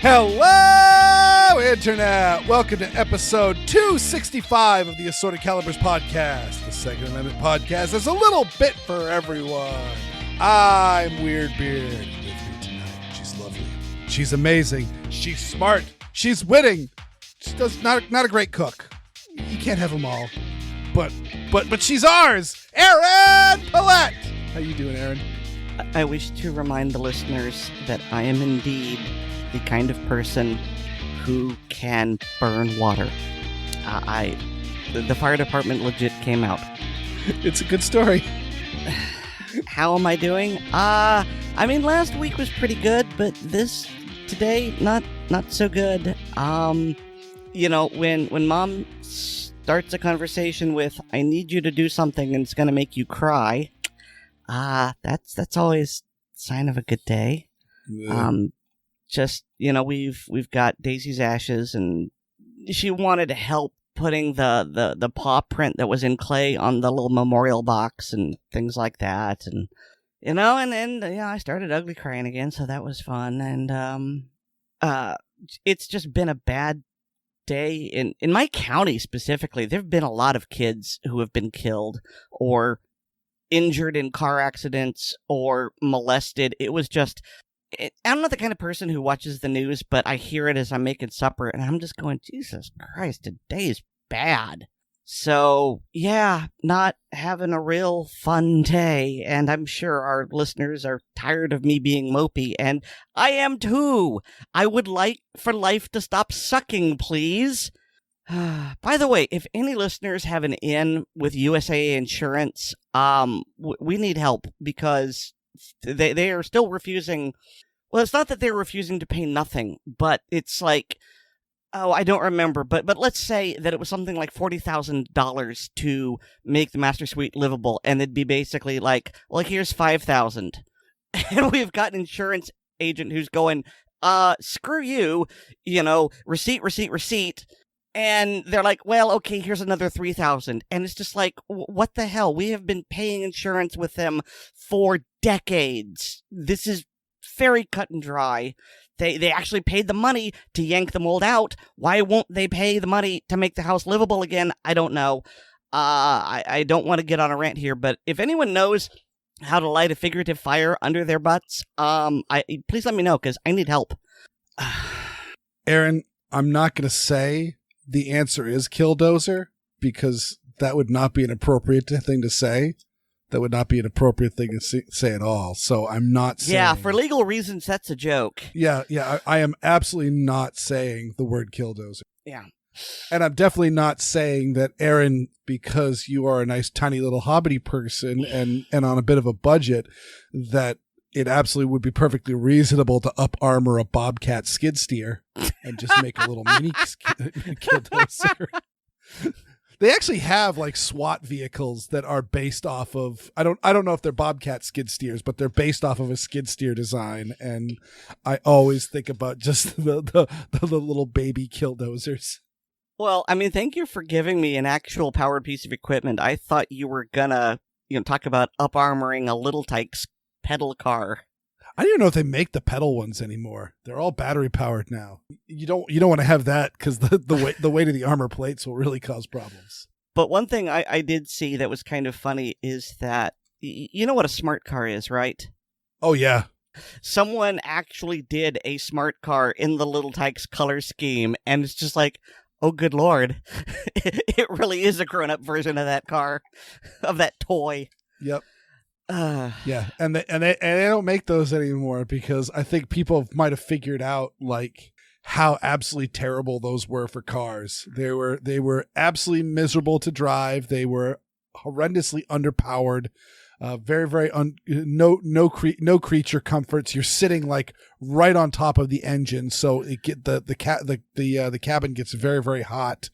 Hello, Internet! Welcome to episode 265 of the Assorted Calibers podcast, the Second Amendment podcast. There's a little bit for everyone. I'm Weer'd. With me tonight. She's lovely. She's amazing. She's smart. She's witty. She does not a great cook. You can't have them all. But she's ours. Erin Paulette. How you doing, Erin? I wish to remind the listeners that I am indeed the kind of person who can burn water. The fire department legit came out. It's a good story. How am I doing? I mean, last week was pretty good, but today, not so good. You know, when mom starts a conversation with, I need you to do something and it's gonna make you cry, that's always a sign of a good day. Yeah. Just, you know, we've got Daisy's ashes, and she wanted help putting the paw print that was in clay on the little memorial box and things like that. And, you know, and I started ugly crying again, so that was fun. And it's just been a bad day. In my county specifically, there have been a lot of kids who have been killed or injured in car accidents or molested. It was just... I'm not the kind of person who watches the news, but I hear it as I'm making supper, and I'm just going, Jesus Christ, today is bad. So, yeah, not having a real fun day, and I'm sure our listeners are tired of me being mopey, and I am too. I would like for life to stop sucking, please. By the way, if any listeners have an in with USA Insurance, we need help, because they are still refusing. Well, it's not that they're refusing to pay nothing, but it's like, I don't remember, but let's say that it was something like $40,000 to make the Master Suite livable, and it'd be basically like, well, here's $5,000, and we've got an insurance agent who's going, screw you, you know, receipt. And they're like, well, okay, here's another $3,000. And it's just like, what the hell? We have been paying insurance with them for decades. This is very cut and dry. They actually paid the money to yank the mold out. Why won't they pay the money to make the house livable again? I don't know. I don't want to get on a rant here, but if anyone knows how to light a figurative fire under their butts, please let me know, because I need help. Erin, I'm not going to say the answer is Killdozer, because that would not be an appropriate thing to say. That would not be an appropriate thing to say at all. So I'm not saying... Yeah, for legal reasons, that's a joke. Yeah, I am absolutely not saying the word Killdozer. Yeah. And I'm definitely not saying that, Erin, because you are a nice tiny little hobbity person and on a bit of a budget, that it absolutely would be perfectly reasonable to up armor a Bobcat skid steer and just make a little mini Killdozer. They actually have like SWAT vehicles that are based off of, I don't know if they're Bobcat skid steers, but they're based off of a skid steer design. And I always think about just the little baby Killdozers. Well, I mean, thank you for giving me an actual powered piece of equipment. I thought you were gonna, talk about up armoring a Little Tykes pedal car. I don't even know if they make the pedal ones anymore. They're all battery powered now. You don't want to have that, because the weight of the armor plates will really cause problems. But one thing I did see that was kind of funny is that, you know what a smart car is, right? Oh, yeah. Someone actually did a smart car in the Little Tykes color scheme, and it's just like, oh, good Lord. It really is a grown-up version of that car, of that toy. Yep. Yeah, and they don't make those anymore, because I think people might have figured out like how absolutely terrible those were for cars. They were absolutely miserable to drive. They were horrendously underpowered. Very no creature comforts. You're sitting like right on top of the engine, so it get the cabin gets very, very hot.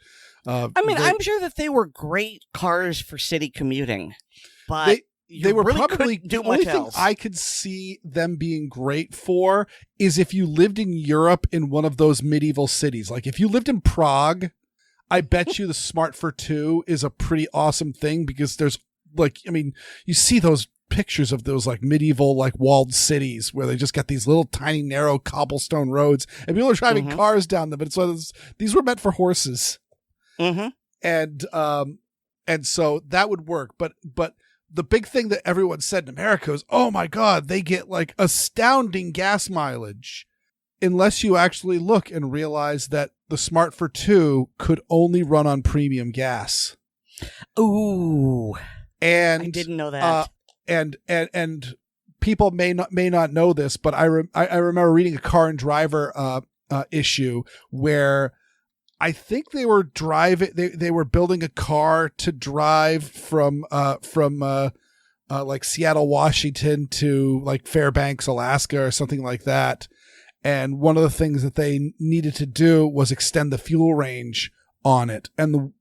I'm sure that they were great cars for city commuting, but they were really probably couldn't do the only much thing else. I could see them being great for is if you lived in Europe in one of those medieval cities. Like if you lived in Prague, I bet you the Smart for 2 is a pretty awesome thing because there's like, I mean, you see those pictures of those like medieval like walled cities where they just got these little tiny narrow cobblestone roads and people are driving cars down them, but these were meant for horses. And so that would work, but the big thing that everyone said in America is, oh my God, they get like astounding gas mileage, unless you actually look and realize that the Smart for 2 could only run on premium gas. Ooh. And I didn't know that. And people may not know this, but I remember reading a Car and Driver issue where I think they were driving. They were building a car to drive from like Seattle, Washington to like Fairbanks, Alaska, or something like that. And one of the things that they needed to do was extend the fuel range on it, and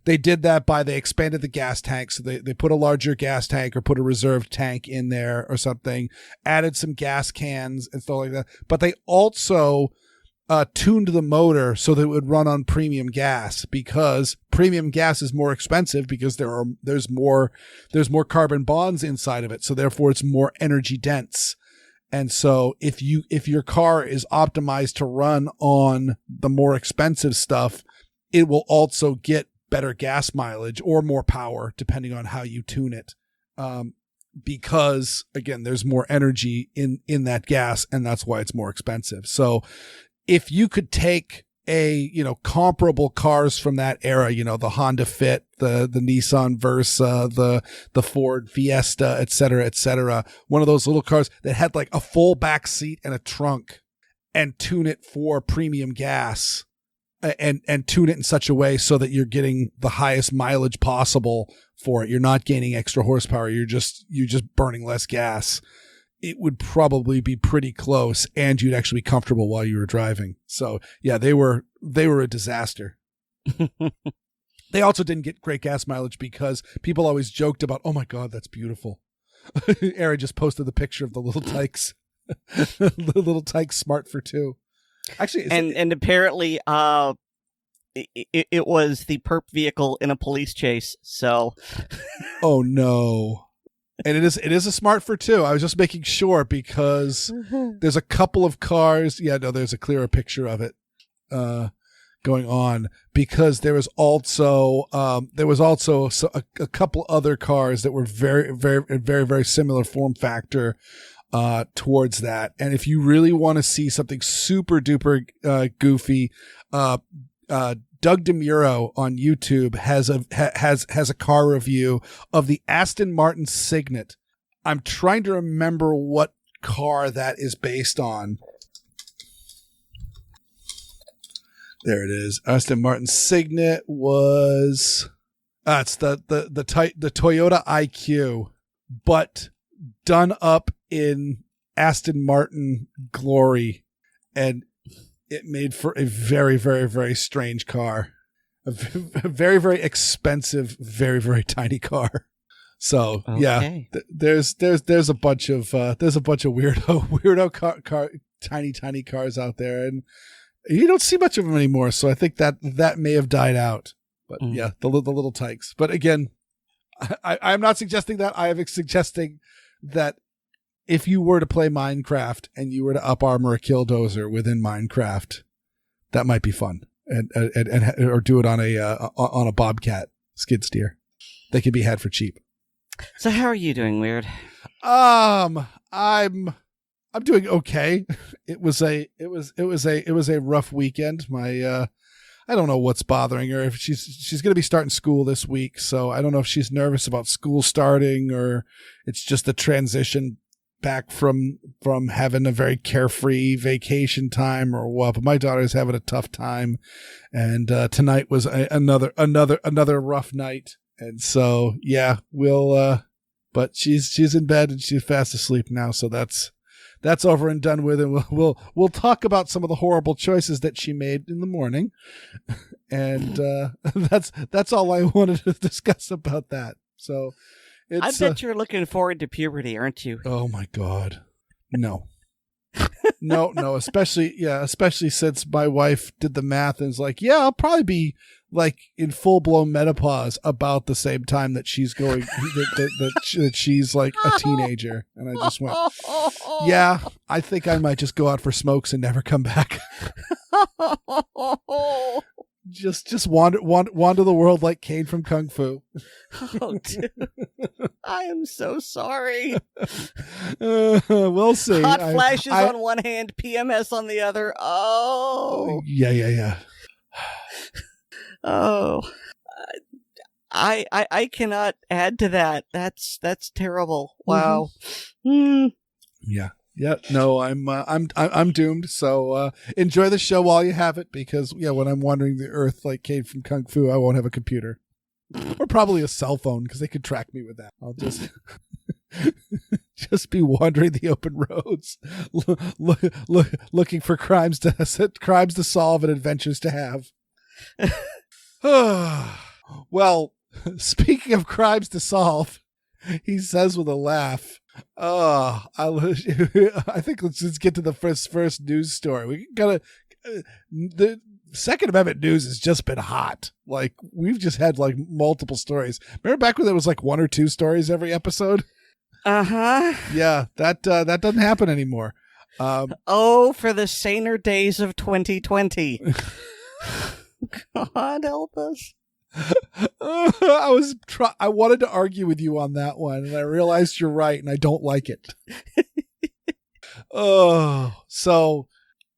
they did that by they expanded the gas tank. So they put a larger gas tank or put a reserve tank in there or something, added some gas cans and stuff like that. But they also tuned the motor so that it would run on premium gas, because premium gas is more expensive because there's more carbon bonds inside of it. So therefore it's more energy dense. And so if your car is optimized to run on the more expensive stuff, it will also get better gas mileage or more power depending on how you tune it. Because again, there's more energy in that gas, and that's why it's more expensive. So if you could take comparable cars from that era, the Honda Fit, the Nissan Versa, the Ford Fiesta, et cetera, one of those little cars that had like a full back seat and a trunk, and tune it for premium gas and tune it in such a way so that you're getting the highest mileage possible for it. You're not gaining extra horsepower. You're just burning less gas. It would probably be pretty close, and you'd actually be comfortable while you were driving. So yeah, they were a disaster. They also didn't get great gas mileage because people always joked about, oh my God, that's beautiful. Aaron just posted the picture of the little Tykes, the little Tykes Smart for 2. Actually, and apparently, it was the perp vehicle in a police chase. So, oh no. And it is a Smart for 2. I was just making sure because there's a couple of cars. Yeah, no, there's a clearer picture of it going on, because there was also a couple other cars that were very, very, very, very similar form factor towards that. And if you really want to see something super duper goofy, Doug DeMuro on YouTube has a car review of the Aston Martin Signet. I'm trying to remember what car that is based on. There it is. Aston Martin Signet was it's the Toyota IQ, but done up in Aston Martin glory, and it made for a very, very, very strange car, a very, very expensive, very, very tiny car. So okay. Yeah, there's a bunch of weirdo car tiny cars out there, and you don't see much of them anymore. So I think that may have died out. But yeah, the little Tykes. But again, I'm not suggesting that. I am suggesting that if you were to play Minecraft and you were to up armor a Killdozer within Minecraft, that might be fun, and or do it on a Bobcat skid steer. They can be had for cheap. So how are you doing, Weer'd? I'm doing okay. It was a rough weekend. My I don't know what's bothering her. If she's going to be starting school this week, so I don't know if she's nervous about school starting or it's just the transition back from having a very carefree vacation time or what. But my daughter's having a tough time, and tonight was another rough night. And so yeah, but she's in bed and she's fast asleep now, so that's over and done with, and we'll talk about some of the horrible choices that she made in the morning, and that's all I wanted to discuss about that. So I bet you're looking forward to puberty, aren't you? Oh my God. No. No, especially since my wife did the math and is like, yeah, I'll probably be like in full blown menopause about the same time that she's going, that she's like a teenager. And I just went, yeah, I think I might just go out for smokes and never come back. Just wander the world like Kane from Kung Fu. Oh, dude. I am so sorry. We'll see. Hot flashes on one hand, PMS on the other. Oh. Yeah. Oh. I cannot add to that. That's terrible. Wow. Mm-hmm. Yeah. Yeah, no, I'm doomed. So enjoy the show while you have it, because when I'm wandering the earth like Kane from Kung Fu, I won't have a computer or probably a cell phone because they could track me with that. I'll just just be wandering the open roads, looking for crimes to solve and adventures to have. Well, speaking of crimes to solve, he says with a laugh. Oh, I think let's just get to the first news story. We gotta. The Second Amendment news has just been hot. Like, we've just had like multiple stories. Remember back when there was like one or two stories every episode? Uh-huh. Yeah, that doesn't happen anymore. For the saner days of 2020. God help us. I wanted to argue with you on that one, and I realized you're right, and I don't like it. So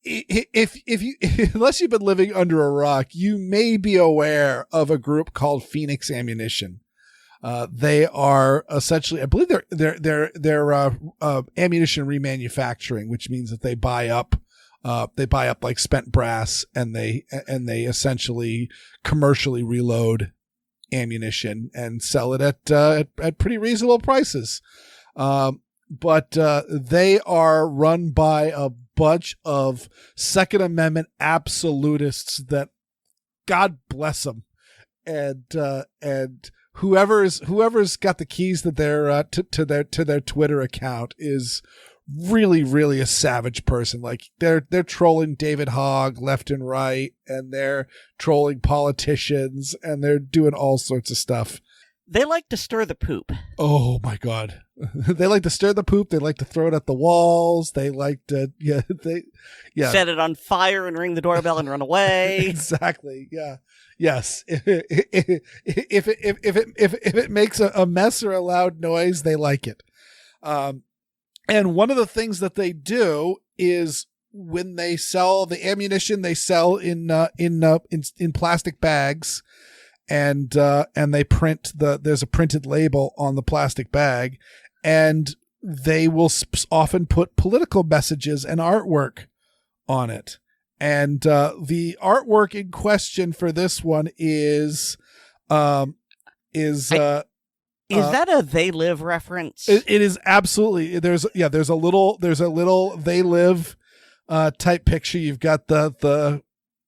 if you unless you've been living under a rock, you may be aware of a group called Phoenix Ammunition. They are essentially, I believe they're ammunition remanufacturing, which means that they buy up like spent brass, and they essentially commercially reload ammunition and sell it at pretty reasonable prices. But they are run by a bunch of Second Amendment absolutists that, God bless them, and whoever's got the keys to their Twitter account is really, really a savage person. Like, they're trolling David Hogg left and right, and they're trolling politicians, and they're doing all sorts of stuff. They like to stir the poop. Oh my God. They like to stir the poop. They like to throw it at the walls. They like to, set it on fire and ring the doorbell and run away. Exactly. Yeah. Yes. If it makes a mess or a loud noise, they like it. And one of the things that they do is, when they sell the ammunition, they sell in plastic bags, and they print there's a printed label on the plastic bag, and they will often put political messages and artwork on it. And the artwork in question for this one is that a They Live reference? It is absolutely. There's a little They Live type picture. You've got the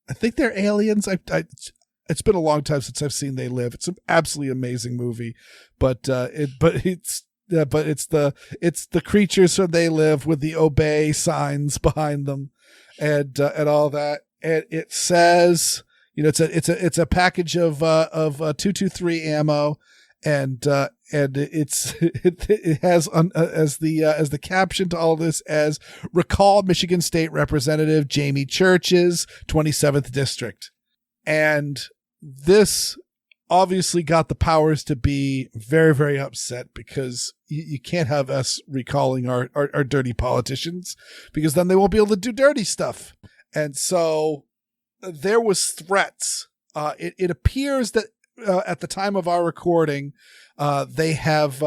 I think they're aliens. It's been a long time since I've seen They Live. It's an absolutely amazing movie, but it's the creatures from They Live with the obey signs behind them, and all that. And it says, it's a package of 223 ammo. And it has as the caption to all of this as "Recall Michigan State Representative Jamie Church's 27th District." And this obviously got the powers to be very, very upset, because you can't have us recalling our dirty politicians, because then they won't be able to do dirty stuff. And so there was threats. It appears that at the time of our recording, they have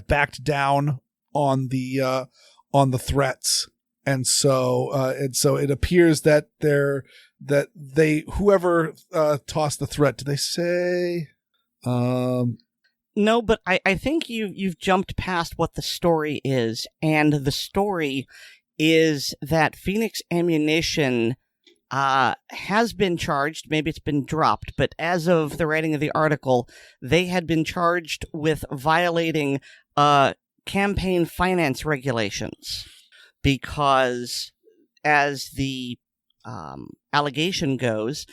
backed down on the threats, and so it appears that whoever tossed the threat, did they say? No, but I think you've jumped past what the story is, and the story is that Phoenix Ammunition has been charged. Maybe it's been dropped, but as of the writing of the article, they had been charged with violating campaign finance regulations because, as the allegation goes,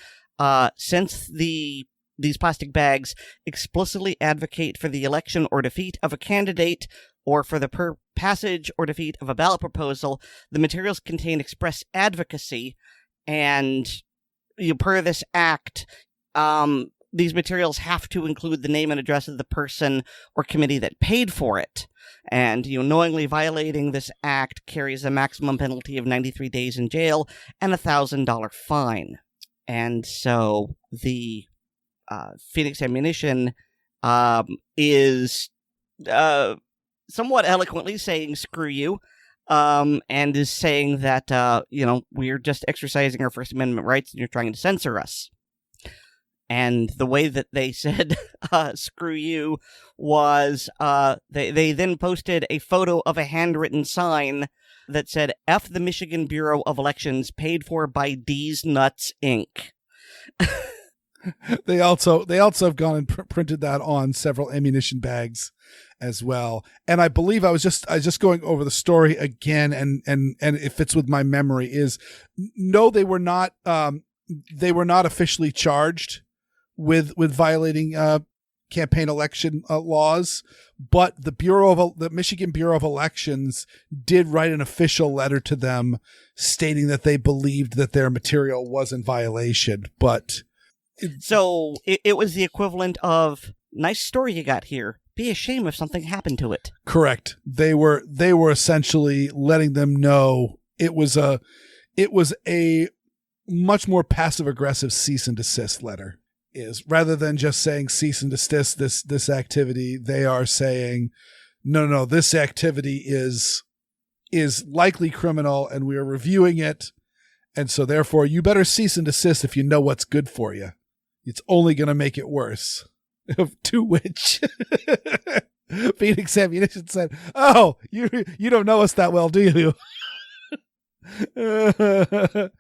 since these plastic bags explicitly advocate for the election or defeat of a candidate or for the passage or defeat of a ballot proposal, the materials contain express advocacy. And per this act, these materials have to include the name and address of the person or committee that paid for it. And knowingly violating this act carries a maximum penalty of 93 days in jail and a $1,000 fine. And so the Phoenix Ammunition is somewhat eloquently saying "screw you." And is saying that, we're just exercising our First Amendment rights and you're trying to censor us. And the way that they said, screw you, was they then posted a photo of a handwritten sign that said, F the Michigan Bureau of Elections, paid for by D's Nuts, Inc. They also have gone and printed that on several ammunition bags as well. And I believe I was just going over the story again, and it fits with my memory. Is no, they were not officially charged with violating campaign election laws, but the Michigan Bureau of Elections did write an official letter to them stating that they believed that their material was in violation. But so it was the equivalent of, nice story you got here. Be a shame if something happened to it. Correct. They were essentially letting them know it was a much more passive aggressive cease and desist letter. Rather than just saying cease and desist this activity, they are saying no, this activity is likely criminal and we are reviewing it, and so therefore you better cease and desist if you know what's good for you. It's only going to make it worse. To which Phoenix Ammunition said, "Oh, you don't know us that well, do you?"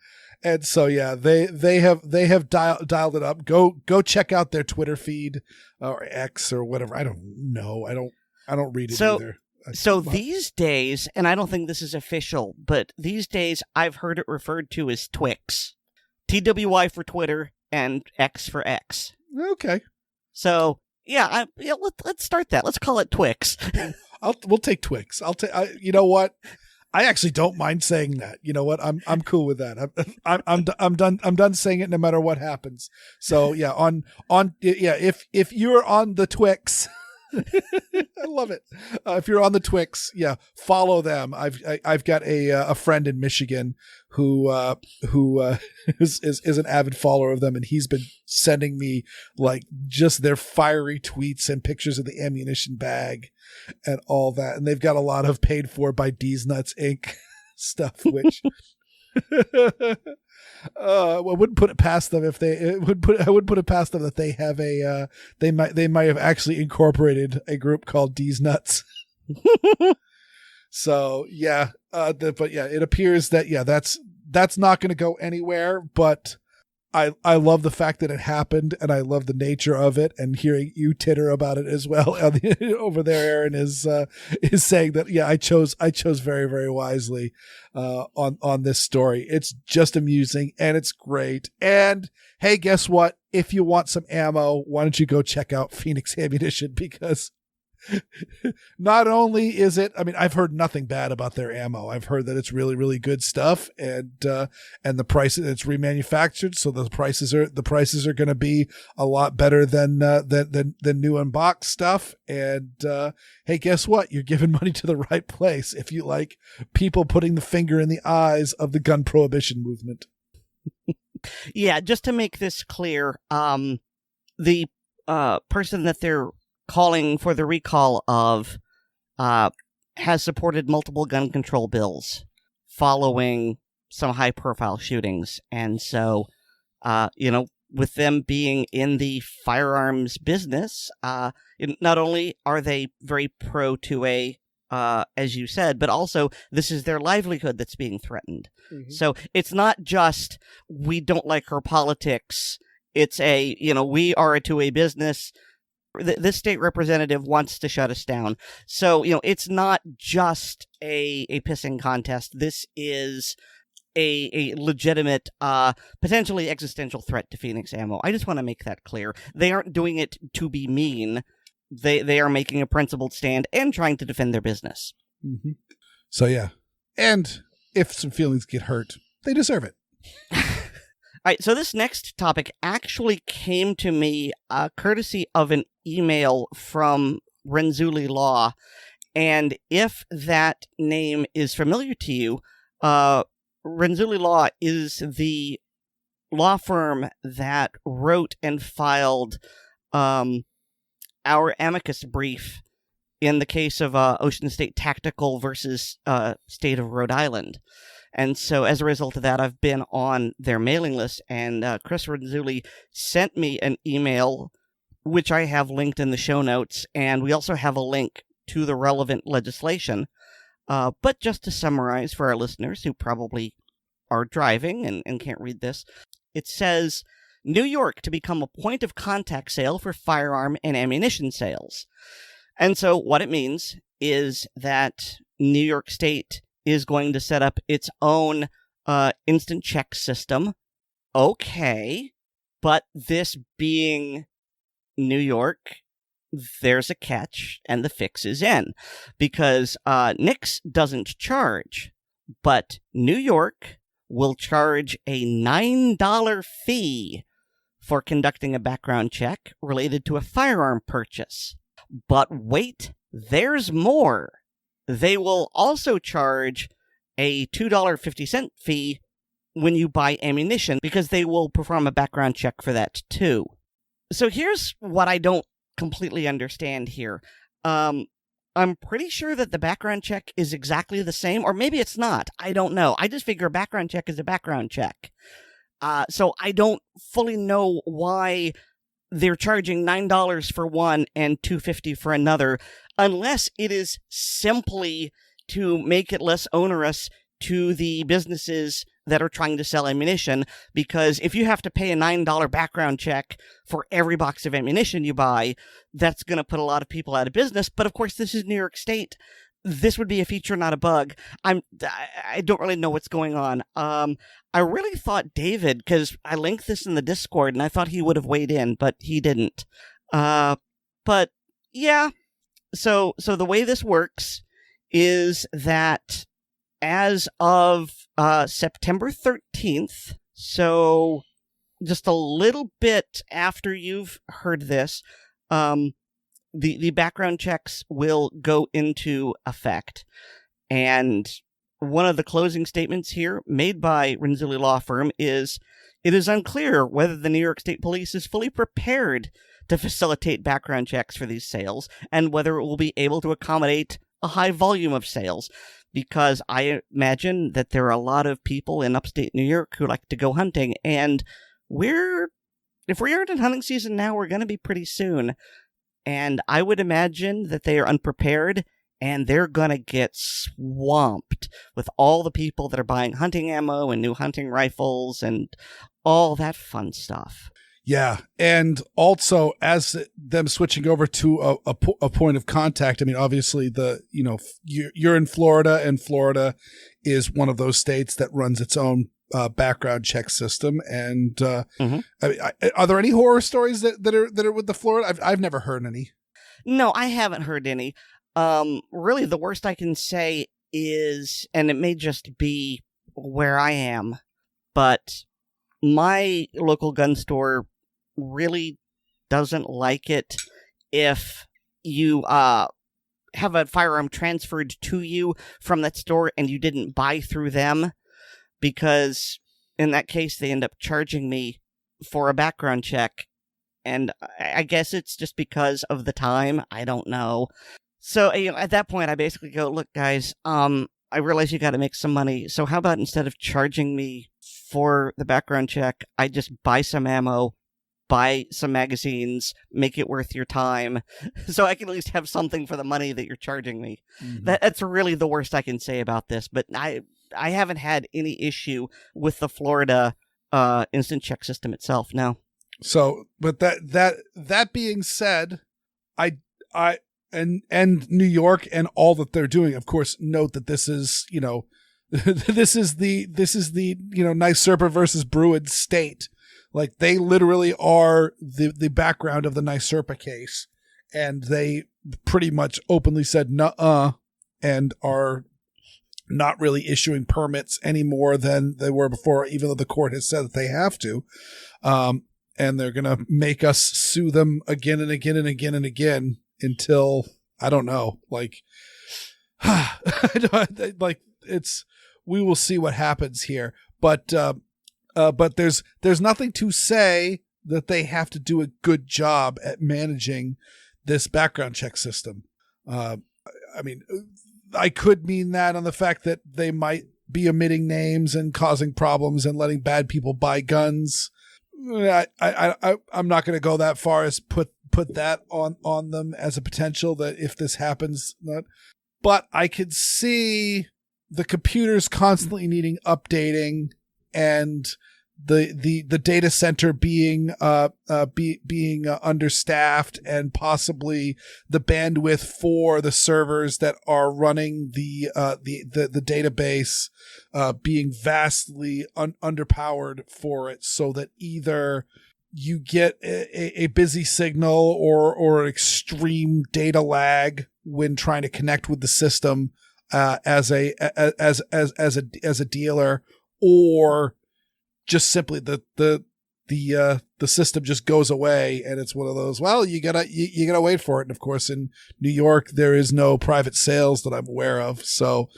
And so yeah, they have dialed it up. Go check out their Twitter feed or X or whatever. I don't know. I don't read it either. So these days, and I don't think this is official, but these days I've heard it referred to as Twix. TWI for Twitter and X for X. Okay. So let's start that. Let's call it Twix. We'll take Twix. You know what? I actually don't mind saying that. You know what? I'm cool with that. I'm done saying it no matter what happens. So yeah, if you're on the Twix, I love it. If you're on the Twix, yeah, follow them. I've got a friend in Michigan who is an avid follower of them, and he's been sending me like just their fiery tweets and pictures of the ammunition bag and all that. And they've got a lot of paid for by D's Nuts Inc. stuff, which I wouldn't put it past them I would put it past them that they have they might have actually incorporated a group called D's Nuts. So yeah, but yeah, it appears that that's not going to go anywhere. But I love the fact that it happened, and I love the nature of it, and hearing you titter about it as well. Over there, Aaron is saying that I chose very, very wisely on this story. It's just amusing and it's great. And hey, guess what? If you want some ammo, why don't you go check out Phoenix Ammunition, because not only is it, I mean, I've heard nothing bad about their ammo. I've heard that it's really, really good stuff, and the price, it's remanufactured, so the prices are going to be a lot better than new and Bock stuff. And hey, guess what? You're giving money to the right place if you like people putting the finger in the eyes of the gun prohibition movement. Yeah, just to make this clear, the person that they're calling for the recall of has supported multiple gun control bills following some high-profile shootings. And so, with them being in the firearms business, not only are they very pro to a as you said, but also this is their livelihood that's being threatened. So it's not just we don't like her politics. It's we are a two-way business. This state representative wants to shut us down. So, it's not just a pissing contest. This is a legitimate, potentially existential threat to Phoenix Ammo. I just want to make that clear. They aren't doing it to be mean. They are making a principled stand and trying to defend their business. So, yeah. And if some feelings get hurt, they deserve it. All right, so this next topic actually came to me courtesy of an email from Renzulli Law. And if that name is familiar to you, Renzulli Law is the law firm that wrote and filed our amicus brief in the case of Ocean State Tactical versus State of Rhode Island. And so as a result of that, I've been on their mailing list, and Chris Renzulli sent me an email, which I have linked in the show notes, and we also have a link to the relevant legislation. But just to summarize for our listeners who probably are driving and can't read this, it says, New York to become a point of contact sale for firearm and ammunition sales. And so what it means is that New York State is going to set up its own instant check system. Okay, but this being New York, there's a catch, and the fix is in. Because NICS doesn't charge, but New York will charge a $9 fee for conducting a background check related to a firearm purchase. But wait, there's more. They will also charge a $2.50 fee when you buy ammunition, because they will perform a background check for that too. So here's what I don't completely understand here. I'm pretty sure that the background check is exactly the same, or maybe it's not. I don't know. I just figure a background check is a background check. So I don't fully know why they're charging $9 for one and $2.50 for another, unless it is simply to make it less onerous to the businesses that are trying to sell ammunition. Because if you have to pay a $9 background check for every box of ammunition you buy, that's going to put a lot of people out of business. But of course, this is New York State. This would be a feature, not a bug. I don't really know what's going on. I really thought David, because I linked this in the Discord, and I thought he would have weighed in, but he didn't. But yeah, so the way this works is that as of September 13th, so just a little bit after you've heard this, the background checks will go into effect. And one of the closing statements here made by Renzulli Law Firm is, it is unclear whether the New York State Police is fully prepared to facilitate background checks for these sales, and whether it will be able to accommodate a high volume of sales. Because I imagine that there are a lot of people in upstate New York who like to go hunting, and if we aren't in hunting season now, we're going to be pretty soon. And I would imagine that they are unprepared, and they're going to get swamped with all the people that are buying hunting ammo and new hunting rifles and all that fun stuff. Yeah, and also as them switching over to a point of contact, I mean, obviously you're in Florida, and Florida is one of those states that runs its own background check system. And I mean, are there any horror stories that are with the Florida? I've never heard any. No, I haven't heard any. Really, the worst I can say is, and it may just be where I am, but my local gun store really doesn't like it if you have a firearm transferred to you from that store and you didn't buy through them, because in that case they end up charging me for a background check. And I guess it's just because of the time. I don't know. So at that point I basically go, look guys, I realize you got to make some money, so how about instead of charging me for the background check, I just buy some ammo buy some magazines, make it worth your time, so I can at least have something for the money that you're charging me. That's really the worst I can say about this, but I haven't had any issue with the Florida instant check system itself, no. So, but that being said, and New York and all that they're doing, of course, note that this is, this is the NYSERPA versus Weer'd state. Like, they literally are the background of the NYSERPA case, and they pretty much openly said nuh-uh, and are not really issuing permits any more than they were before, even though the court has said that they have to. And they're going to make us sue them again and again and again and again until, I don't know, like, we will see what happens here. But there's nothing to say that they have to do a good job at managing this background check system. I mean, I could mean that on the fact that they might be omitting names and causing problems and letting bad people buy guns. I'm not going to go that far as put that on them as a potential that if this happens, but I could see the computers constantly needing updating and the data center being understaffed, and possibly the bandwidth for the servers that are running the database being vastly underpowered for it, so that either you get a busy signal or an extreme data lag when trying to connect with the system as a dealer, or just simply the system just goes away, and it's one of those, well, you gotta wait for it. And of course, in New York, there is no private sales that I'm aware of, so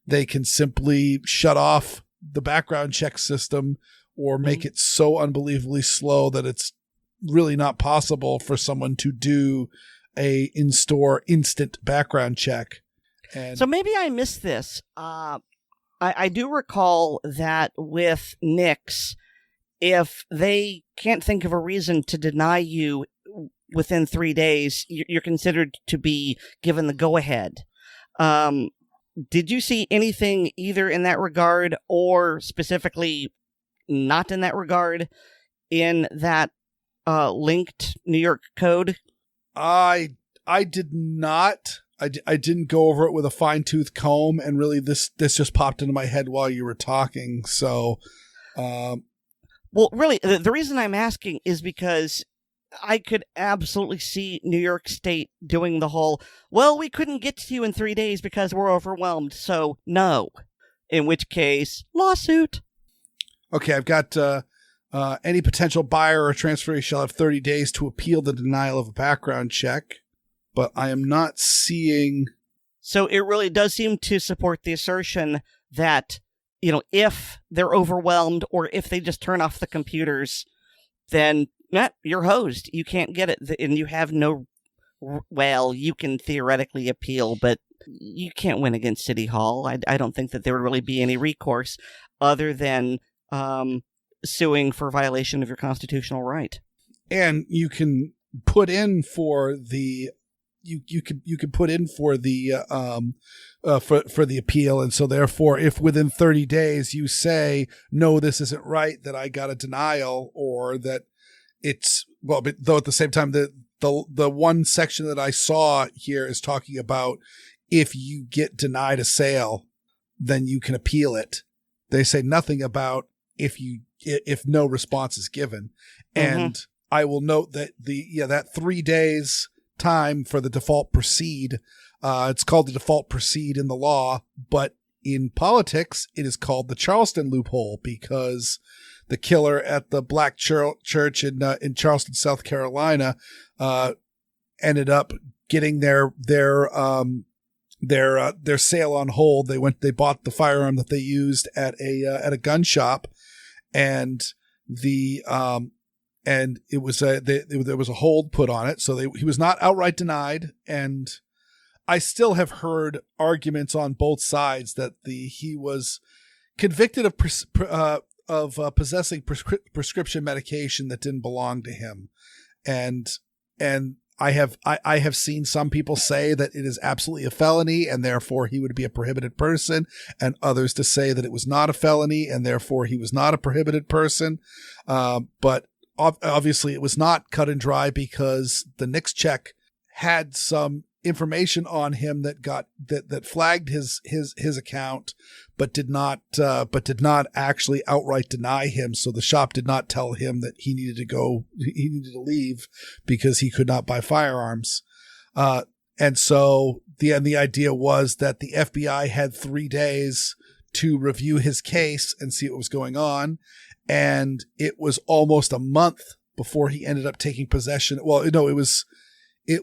they can simply shut off the background check system or make it so unbelievably slow that it's really not possible for someone to do a in-store instant background check. And so maybe I missed this. I do recall that with Nix, if they can't think of a reason to deny you within 3 days, you're considered to be given the go-ahead. Did you see anything either in that regard or specifically not in that regard in that linked New York code? I did not. I didn't go over it with a fine-tooth comb, and really this just popped into my head while you were talking. So, well, really, the reason I'm asking is because I could absolutely see New York State doing the whole, well, we couldn't get to you in 3 days because we're overwhelmed, so no. In which case, lawsuit. Okay, I've got any potential buyer or transferee shall have 30 days to appeal the denial of a background check. But I am not seeing. So it really does seem to support the assertion that, if they're overwhelmed or if they just turn off the computers, then you're hosed. You can't get it. And you have no. Well, you can theoretically appeal, but you can't win against City Hall. I don't think that there would really be any recourse other than suing for violation of your constitutional right. And you can put in for the. You could put in for the for the appeal, and so therefore, if within 30 days you say no, this isn't right, that I got a denial, or that it's but though at the same time the one section that I saw here is talking about if you get denied a sale, then you can appeal it. They say nothing about if no response is given, and I will note that that 3 days time for the default proceed. It's called the default proceed in the law, but in politics, it is called the Charleston loophole, because the killer at the Black church in Charleston, South Carolina, ended up getting their sale on hold. They bought the firearm that they used at a gun shop, and and it was there was a hold put on it, so he was not outright denied. And I still have heard arguments on both sides that he was convicted possessing prescription medication that didn't belong to him. And I have seen some people say that it is absolutely a felony and therefore he would be a prohibited person, and others to say that it was not a felony and therefore he was not a prohibited person. But obviously it was not cut and dry, because the NICS check had some information on him that flagged his account, but did not actually outright deny him. So the shop did not tell him that he needed to leave because he could not buy firearms. And so the idea was that the FBI had 3 days to review his case and see what was going on. And it was almost a month before he ended up taking possession. Well, no, it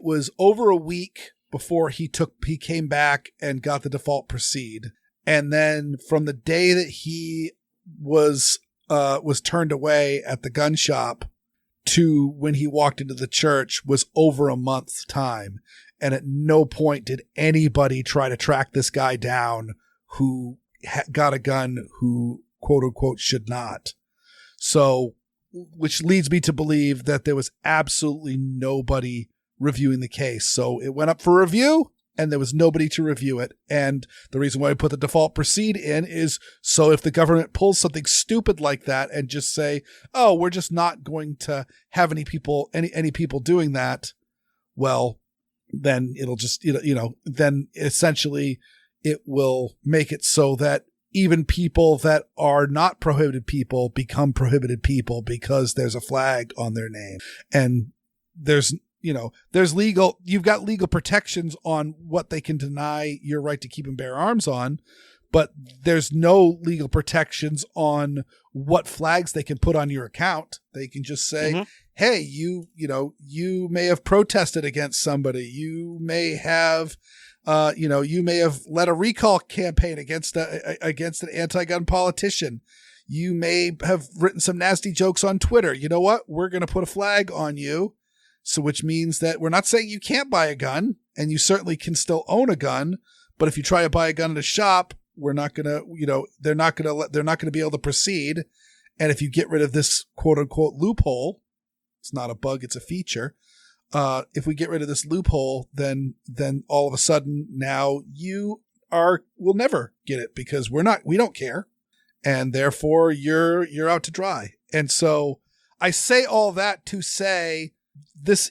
was over a week before he came back and got the default proceed. And then from the day that he was turned away at the gun shop to when he walked into the church was over a month's time. And at no point did anybody try to track this guy down who got a gun who quote unquote should not. So, which leads me to believe that there was absolutely nobody reviewing the case. So it went up for review and there was nobody to review it. And the reason why I put the default proceed in is so if the government pulls something stupid like that and just say, oh, we're just not going to have any people doing that, well, then it'll just, then essentially it will make it so that even people that are not prohibited people become prohibited people because there's a flag on their name. And you've got legal protections on what they can deny your right to keep and bear arms on, but there's no legal protections on what flags they can put on your account. They can just say, hey, you may have protested against somebody. You may have, led a recall campaign against an anti-gun politician. You may have written some nasty jokes on Twitter. You know what? We're going to put a flag on you. So which means that we're not saying you can't buy a gun, and you certainly can still own a gun. But if you try to buy a gun at a shop, we're not going to, they're not going to be able to proceed. And if you get rid of this quote unquote loophole, it's not a bug, it's a feature. If we get rid of this loophole, then all of a sudden now will never get it because we don't care. And therefore you're out to dry. And so I say all that to say, the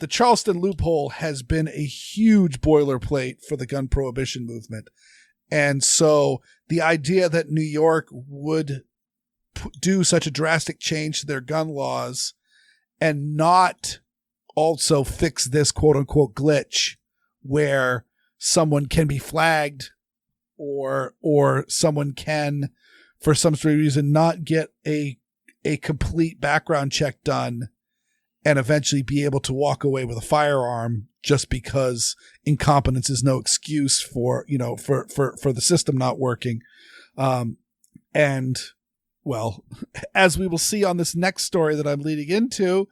Charleston loophole has been a huge boilerplate for the gun prohibition movement. And so the idea that New York would do such a drastic change to their gun laws and not also fix this quote unquote glitch where someone can be flagged or someone can, for some strange reason, not get a complete background check done and eventually be able to walk away with a firearm just because incompetence is no excuse for the system not working. And well, as we will see on this next story that I'm leading into,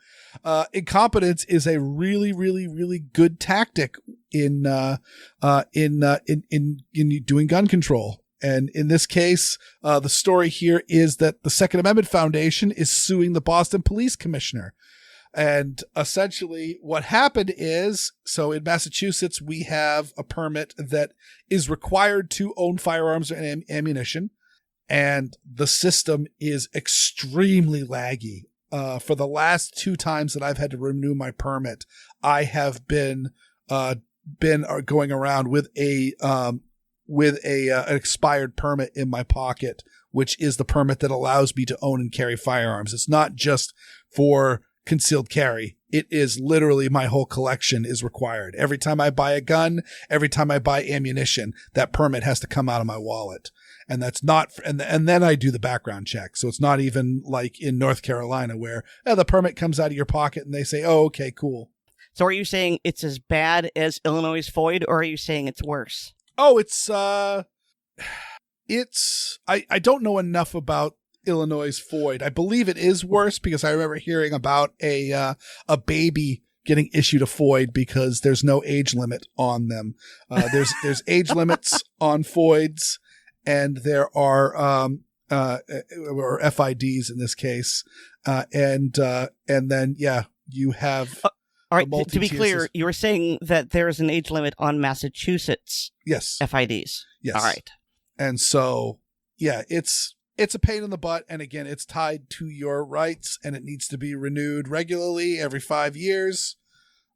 incompetence is a really, really, really good tactic in doing gun control. And in this case, the story here is that the Second Amendment Foundation is suing the Boston Police Commissioner. And essentially what happened is, so in Massachusetts, we have a permit that is required to own firearms and ammunition. And the system is extremely laggy. For the last 2 times that I've had to renew my permit, I have been going around with an expired permit in my pocket, which is the permit that allows me to own and carry firearms. It's not just for concealed carry. It is literally my whole collection is required. Every time I buy a gun, every time I buy ammunition, that permit has to come out of my wallet. And that's not, and then I do the background check. So it's not even like in North Carolina where the permit comes out of your pocket and they say, oh, okay, cool. So are you saying it's as bad as Illinois' FOID, or are you saying it's worse? Oh, I don't know enough about Illinois' FOID. I believe it is worse because I remember hearing about a baby getting issued a FOID because there's no age limit on them. There's age limits on FOIDs, and there are or FIDs in this case. And then, you have. All right, to be clear, you were saying that there is an age limit on Massachusetts FIDs. Yes. All right. And so, it's a pain in the butt. And again, it's tied to your rights, and it needs to be renewed regularly every 5 years.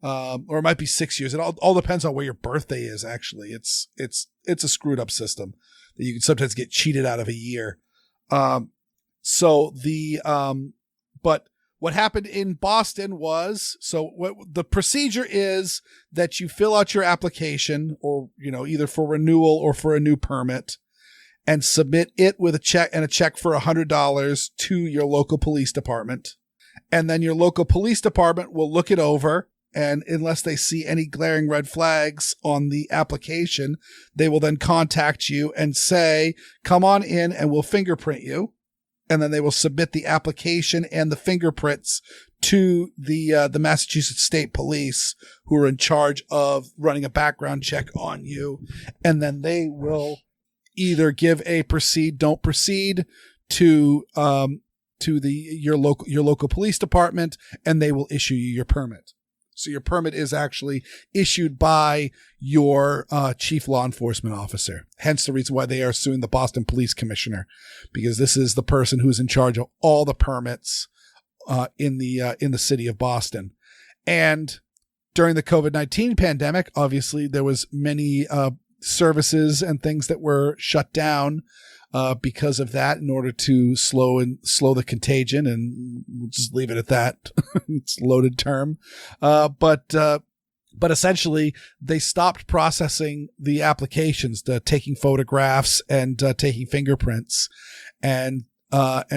Or it might be 6 years. It all depends on where your birthday is, actually. It's a screwed up system that you can sometimes get cheated out of a year. But what happened in Boston was, what the procedure is that you fill out your application, or, either for renewal or for a new permit, and submit it with a check for $100 to your local police department. And then your local police department will look it over. And unless they see any glaring red flags on the application, they will then contact you and say, come on in and we'll fingerprint you. And then they will submit the application and the fingerprints to the Massachusetts State Police, who are in charge of running a background check on you. And then they will either give a proceed, don't proceed to your local police department, and they will issue you your permit. So your permit is actually issued by your chief law enforcement officer. Hence the reason why they are suing the Boston Police Commissioner, because this is the person who's in charge of all the permits in the city of Boston. And during the COVID-19 pandemic, obviously there was many services and things that were shut down because of that, in order to slow the contagion, and we'll just leave it at that. It's a loaded term. But essentially they stopped processing the applications, taking photographs and taking fingerprints. And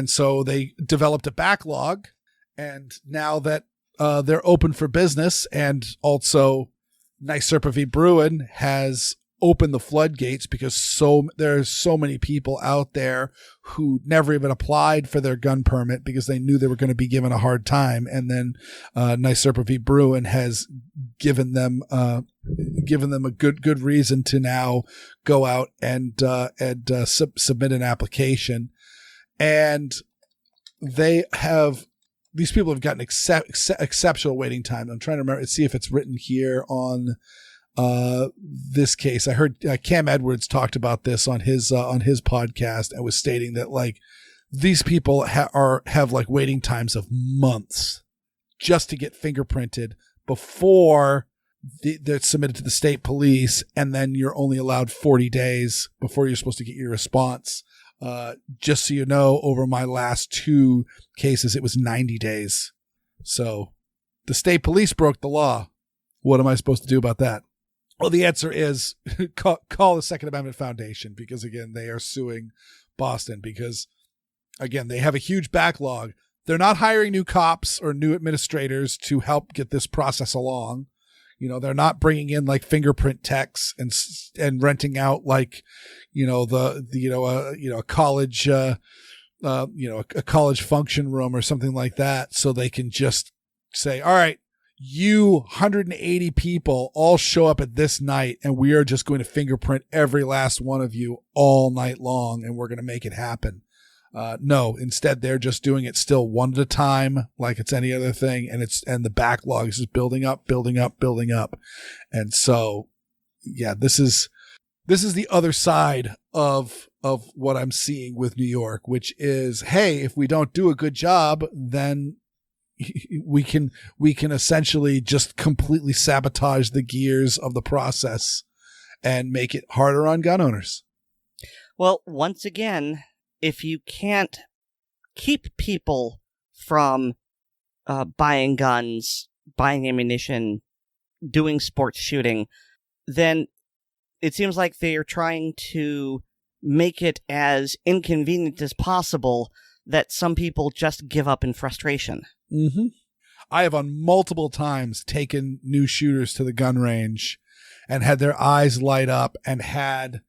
so they developed a backlog, and now that they're open for business, and also NYSERPA v. Bruin has open the floodgates, because there's so many people out there who never even applied for their gun permit because they knew they were going to be given a hard time. And then NYSERPA v. Bruin has given them a good reason to now go out and submit an application. And these people have gotten exceptional waiting time. I'm trying to remember, see if it's written here on this case. I heard Cam Edwards talked about this on his podcast, and was stating that these people have waiting times of months just to get fingerprinted before they're submitted to the state police, and then you're only allowed 40 days before you're supposed to get your response. Just so you know, over my last 2 cases, it was 90 days. So the state police broke the law. What am I supposed to do about that? Well, the answer is call the Second Amendment Foundation, because, again, they are suing Boston because, again, they have a huge backlog. They're not hiring new cops or new administrators to help get this process along. They're not bringing in fingerprint techs and renting out a college a college function room or something like that, so they can just say, all right, you 180 people all show up at this night, and we are just going to fingerprint every last one of you all night long, and we're going to make it happen. No, instead they're just doing it still one at a time, like it's any other thing, and the backlog is just building up. And so, this is the other side of what I'm seeing with New York, which is, hey, if we don't do a good job, then we can essentially just completely sabotage the gears of the process and make it harder on gun owners. Well, once again, if you can't keep people from buying guns, buying ammunition, doing sports shooting, then it seems like they are trying to make it as inconvenient as possible that some people just give up in frustration. Mm-hmm. I have on multiple times taken new shooters to the gun range and had their eyes light up, and had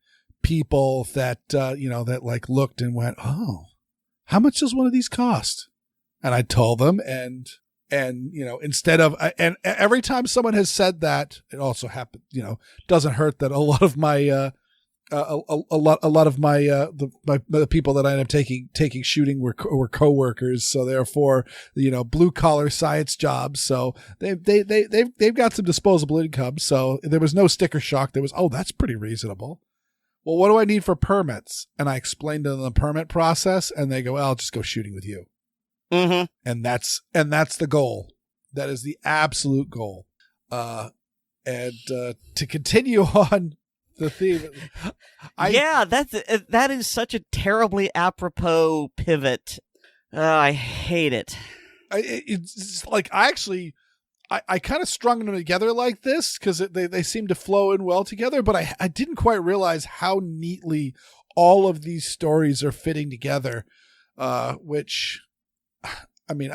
people that, that looked and went, oh, how much does one of these cost? And I told them, and instead of, and every time someone has said that, it also happened, doesn't hurt that a lot of my a lot of my the people that I ended up taking shooting were coworkers, so therefore blue collar science jobs. So they've got some disposable income. So there was no sticker shock. There was, oh, that's pretty reasonable. Well, what do I need for permits? And I explained to them the permit process, and they go, well, I'll just go shooting with you. Mm-hmm. And that's the goal. That is the absolute goal. And to continue on the theme, that is such a terribly apropos pivot. I hate it. It's like I kind of strung them together like this because they seem to flow in well together, but I didn't quite realize how neatly all of these stories are fitting together, which, I mean,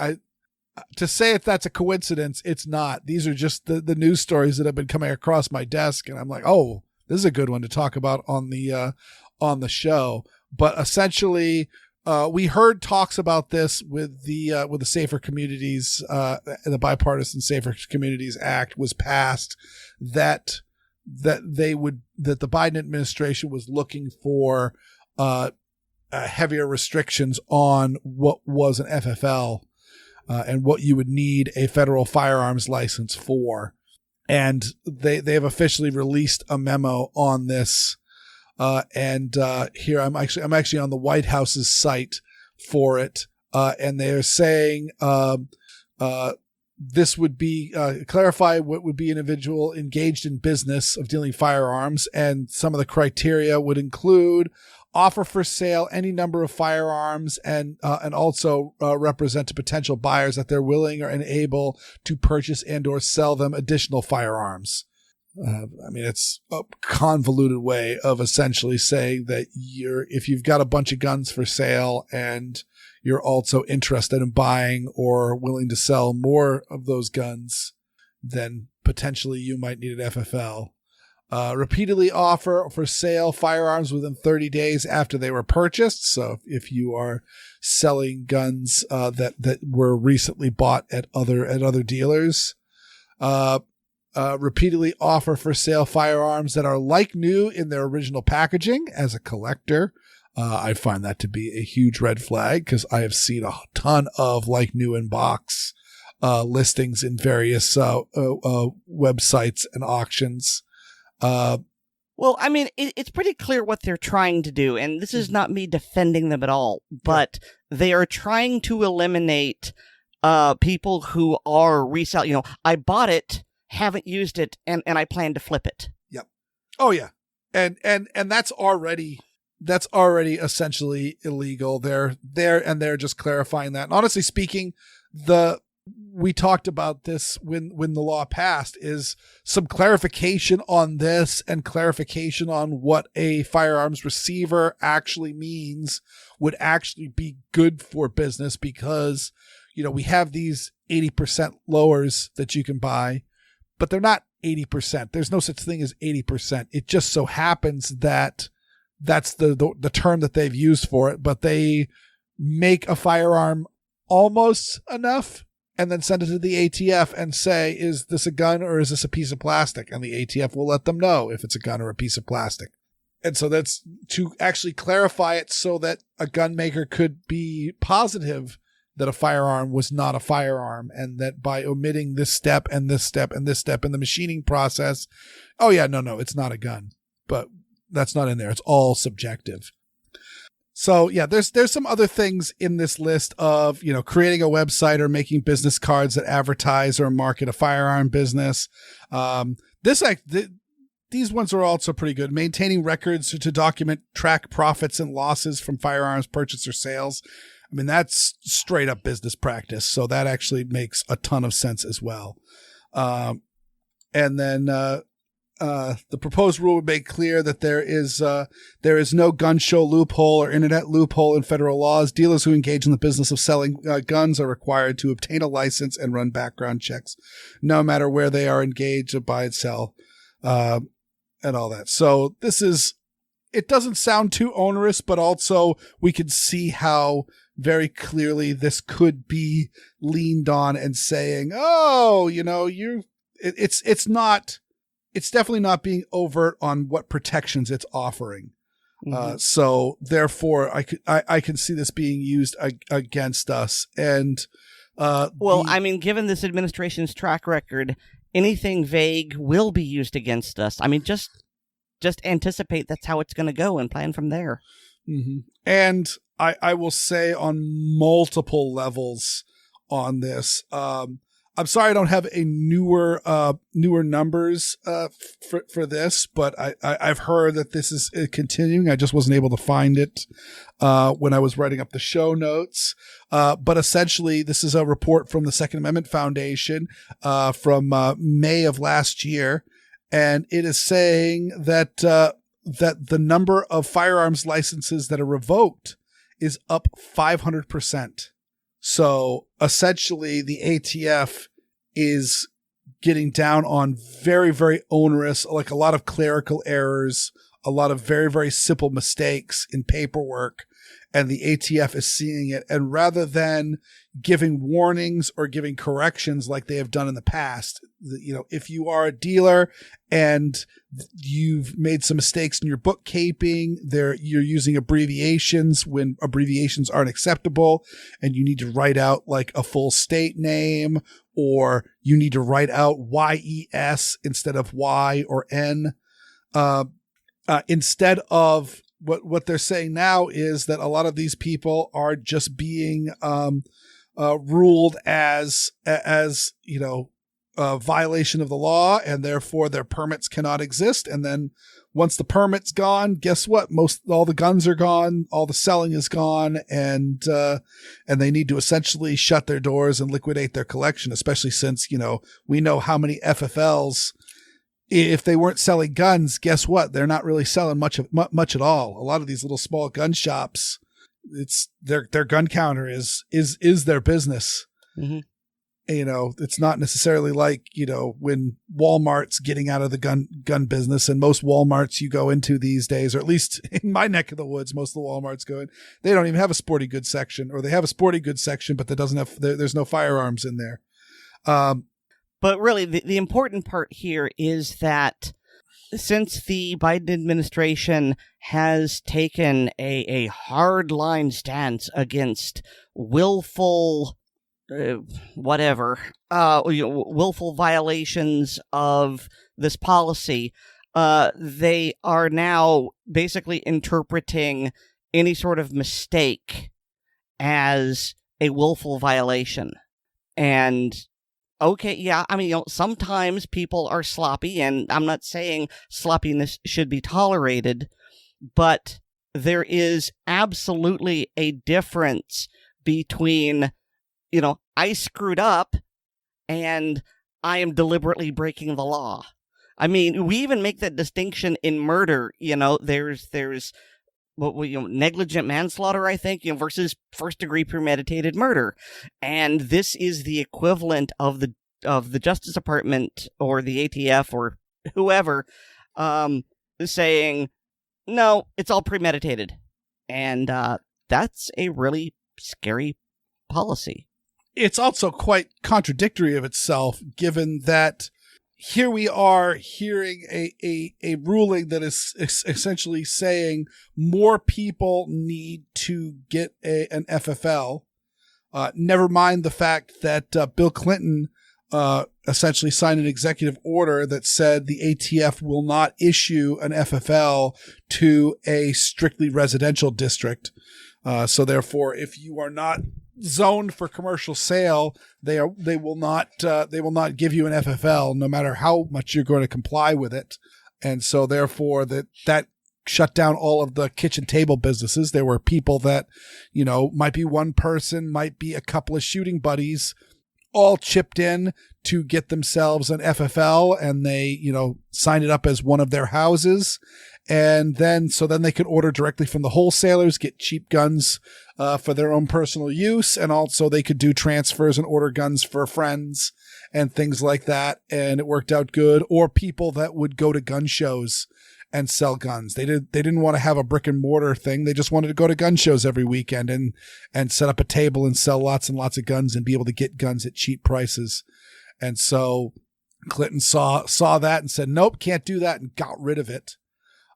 to say if that's a coincidence, it's not. These are just the news stories that have been coming across my desk, and I'm like, oh, this is a good one to talk about on the show. But essentially, we heard talks about this with the Safer Communities, the Bipartisan Safer Communities Act was passed, that the Biden administration was looking for heavier restrictions on what was an FFL. And what you would need a federal firearms license for. And they have officially released a memo on this. And here I'm actually on the White House's site for it. And they're saying this would be clarify what would be an individual engaged in business of dealing firearms. And some of the criteria would include offer for sale any number of firearms, and also represent to potential buyers that they're willing and able to purchase and or sell them additional firearms. I mean, it's a convoluted way of essentially saying that if you've got a bunch of guns for sale and you're also interested in buying or willing to sell more of those guns, then potentially you might need an FFL. Repeatedly offer for sale firearms within 30 days after they were purchased. So if you are selling guns that were recently bought at other dealers, repeatedly offer for sale firearms that are like new in their original packaging. As a collector, I find that to be a huge red flag because I have seen a ton of like new in box listings in various websites and auctions. Well, I mean, it's pretty clear what they're trying to do, and this is not me defending them at all, but they are trying to eliminate people who are resell. I bought it, haven't used it, and I plan to flip it. Yep. Oh yeah, and that's already essentially illegal. They're just clarifying that. And honestly speaking, we talked about this when the law passed, is some clarification on this and clarification on what a firearms receiver actually means would actually be good for business, because, we have these 80% lowers that you can buy, but they're not 80%. There's no such thing as 80%. It just so happens that that's the term that they've used for it, but they make a firearm almost enough and then send it to the ATF and say, is this a gun or is this a piece of plastic? And the ATF will let them know if it's a gun or a piece of plastic. And so that's to actually clarify it so that a gun maker could be positive that a firearm was not a firearm, and that by omitting this step and this step and this step in the machining process, oh yeah, no, it's not a gun. But that's not in there. It's all subjective. So yeah, there's some other things in this list of, creating a website or making business cards that advertise or market a firearm business. These ones are also pretty good. Maintaining records to document, track profits and losses from firearms purchase or sales. I mean, that's straight up business practice. So that actually makes a ton of sense as well. And then, the proposed rule would make clear that there is no gun show loophole or internet loophole in federal laws. Dealers who engage in the business of selling guns are required to obtain a license and run background checks, no matter where they are engaged to buy and sell, and all that. So it doesn't sound too onerous, but also we can see how very clearly this could be leaned on and saying, oh, it's not it's definitely not being overt on what protections it's offering. Mhm. So therefore I can see this being used against us. And, Well, I mean, given this administration's track record, anything vague will be used against us. I mean, just anticipate that's how it's going to go and plan from there. mhm. And I will say on multiple levels on this, I'm sorry I don't have a newer numbers for this, but I've heard that this is continuing. I just wasn't able to find it when I was writing up the show notes. But essentially, this is a report from the Second Amendment Foundation from May of last year, and it is saying that that the number of firearms licenses that are revoked is up 500%. So essentially, the ATF is getting down on very, very onerous, like a lot of clerical errors, a lot of very, very simple mistakes in paperwork. And the ATF is seeing it. And rather than giving warnings or giving corrections like they have done in the past, if you are a dealer and you've made some mistakes in your bookkeeping, you're using abbreviations when abbreviations aren't acceptable, and you need to write out like a full state name, or you need to write out YES instead of Y or N. Instead of what they're saying now is that a lot of these people are just being ruled as a violation of the law, and therefore their permits cannot exist. And then once the permit's gone, guess what? All the guns are gone, all the selling is gone, and they need to essentially shut their doors and liquidate their collection, especially since, we know how many FFLs, if they weren't selling guns, guess what? They're not really selling much at all. A lot of these little small gun shops, it's their gun counter is their business. Mm-hmm. It's not necessarily like, when Walmart's getting out of the gun business, and most Walmarts you go into these days, or at least in my neck of the woods, most of the Walmarts they don't even have a sporty goods section, or they have a sporty goods section, but there's no firearms in there. But really, the important part here is that since the Biden administration has taken a hardline stance against willful willful violations of this policy, they are now basically interpreting any sort of mistake as a willful violation. And okay, yeah, I mean, sometimes people are sloppy, and I'm not saying sloppiness should be tolerated, but there is absolutely a difference between, I screwed up and I am deliberately breaking the law. I mean, we even make that distinction in murder. There's negligent manslaughter, I think, versus first-degree premeditated murder, and this is the equivalent of the Justice Department or the ATF or whoever saying, no, it's all premeditated, and that's a really scary policy. It's also quite contradictory of itself, given that here we are hearing a ruling that is essentially saying more people need to get an FFL. Never mind the fact that Bill Clinton essentially signed an executive order that said the ATF will not issue an FFL to a strictly residential district. So therefore, if you are not zoned for commercial sale, they will not give you an FFL, no matter how much you're going to comply with it. And so therefore that shut down all of the kitchen table businesses. There were people that, might be one person, might be a couple of shooting buddies, all chipped in to get themselves an FFL, and they, signed it up as one of their houses. And then they could order directly from the wholesalers, get cheap guns for their own personal use. And also they could do transfers and order guns for friends and things like that. And it worked out good. Or people that would go to gun shows and sell guns. They didn't want to have a brick and mortar thing. They just wanted to go to gun shows every weekend and set up a table and sell lots and lots of guns and be able to get guns at cheap prices. And so Clinton saw that and said, nope, can't do that, and got rid of it.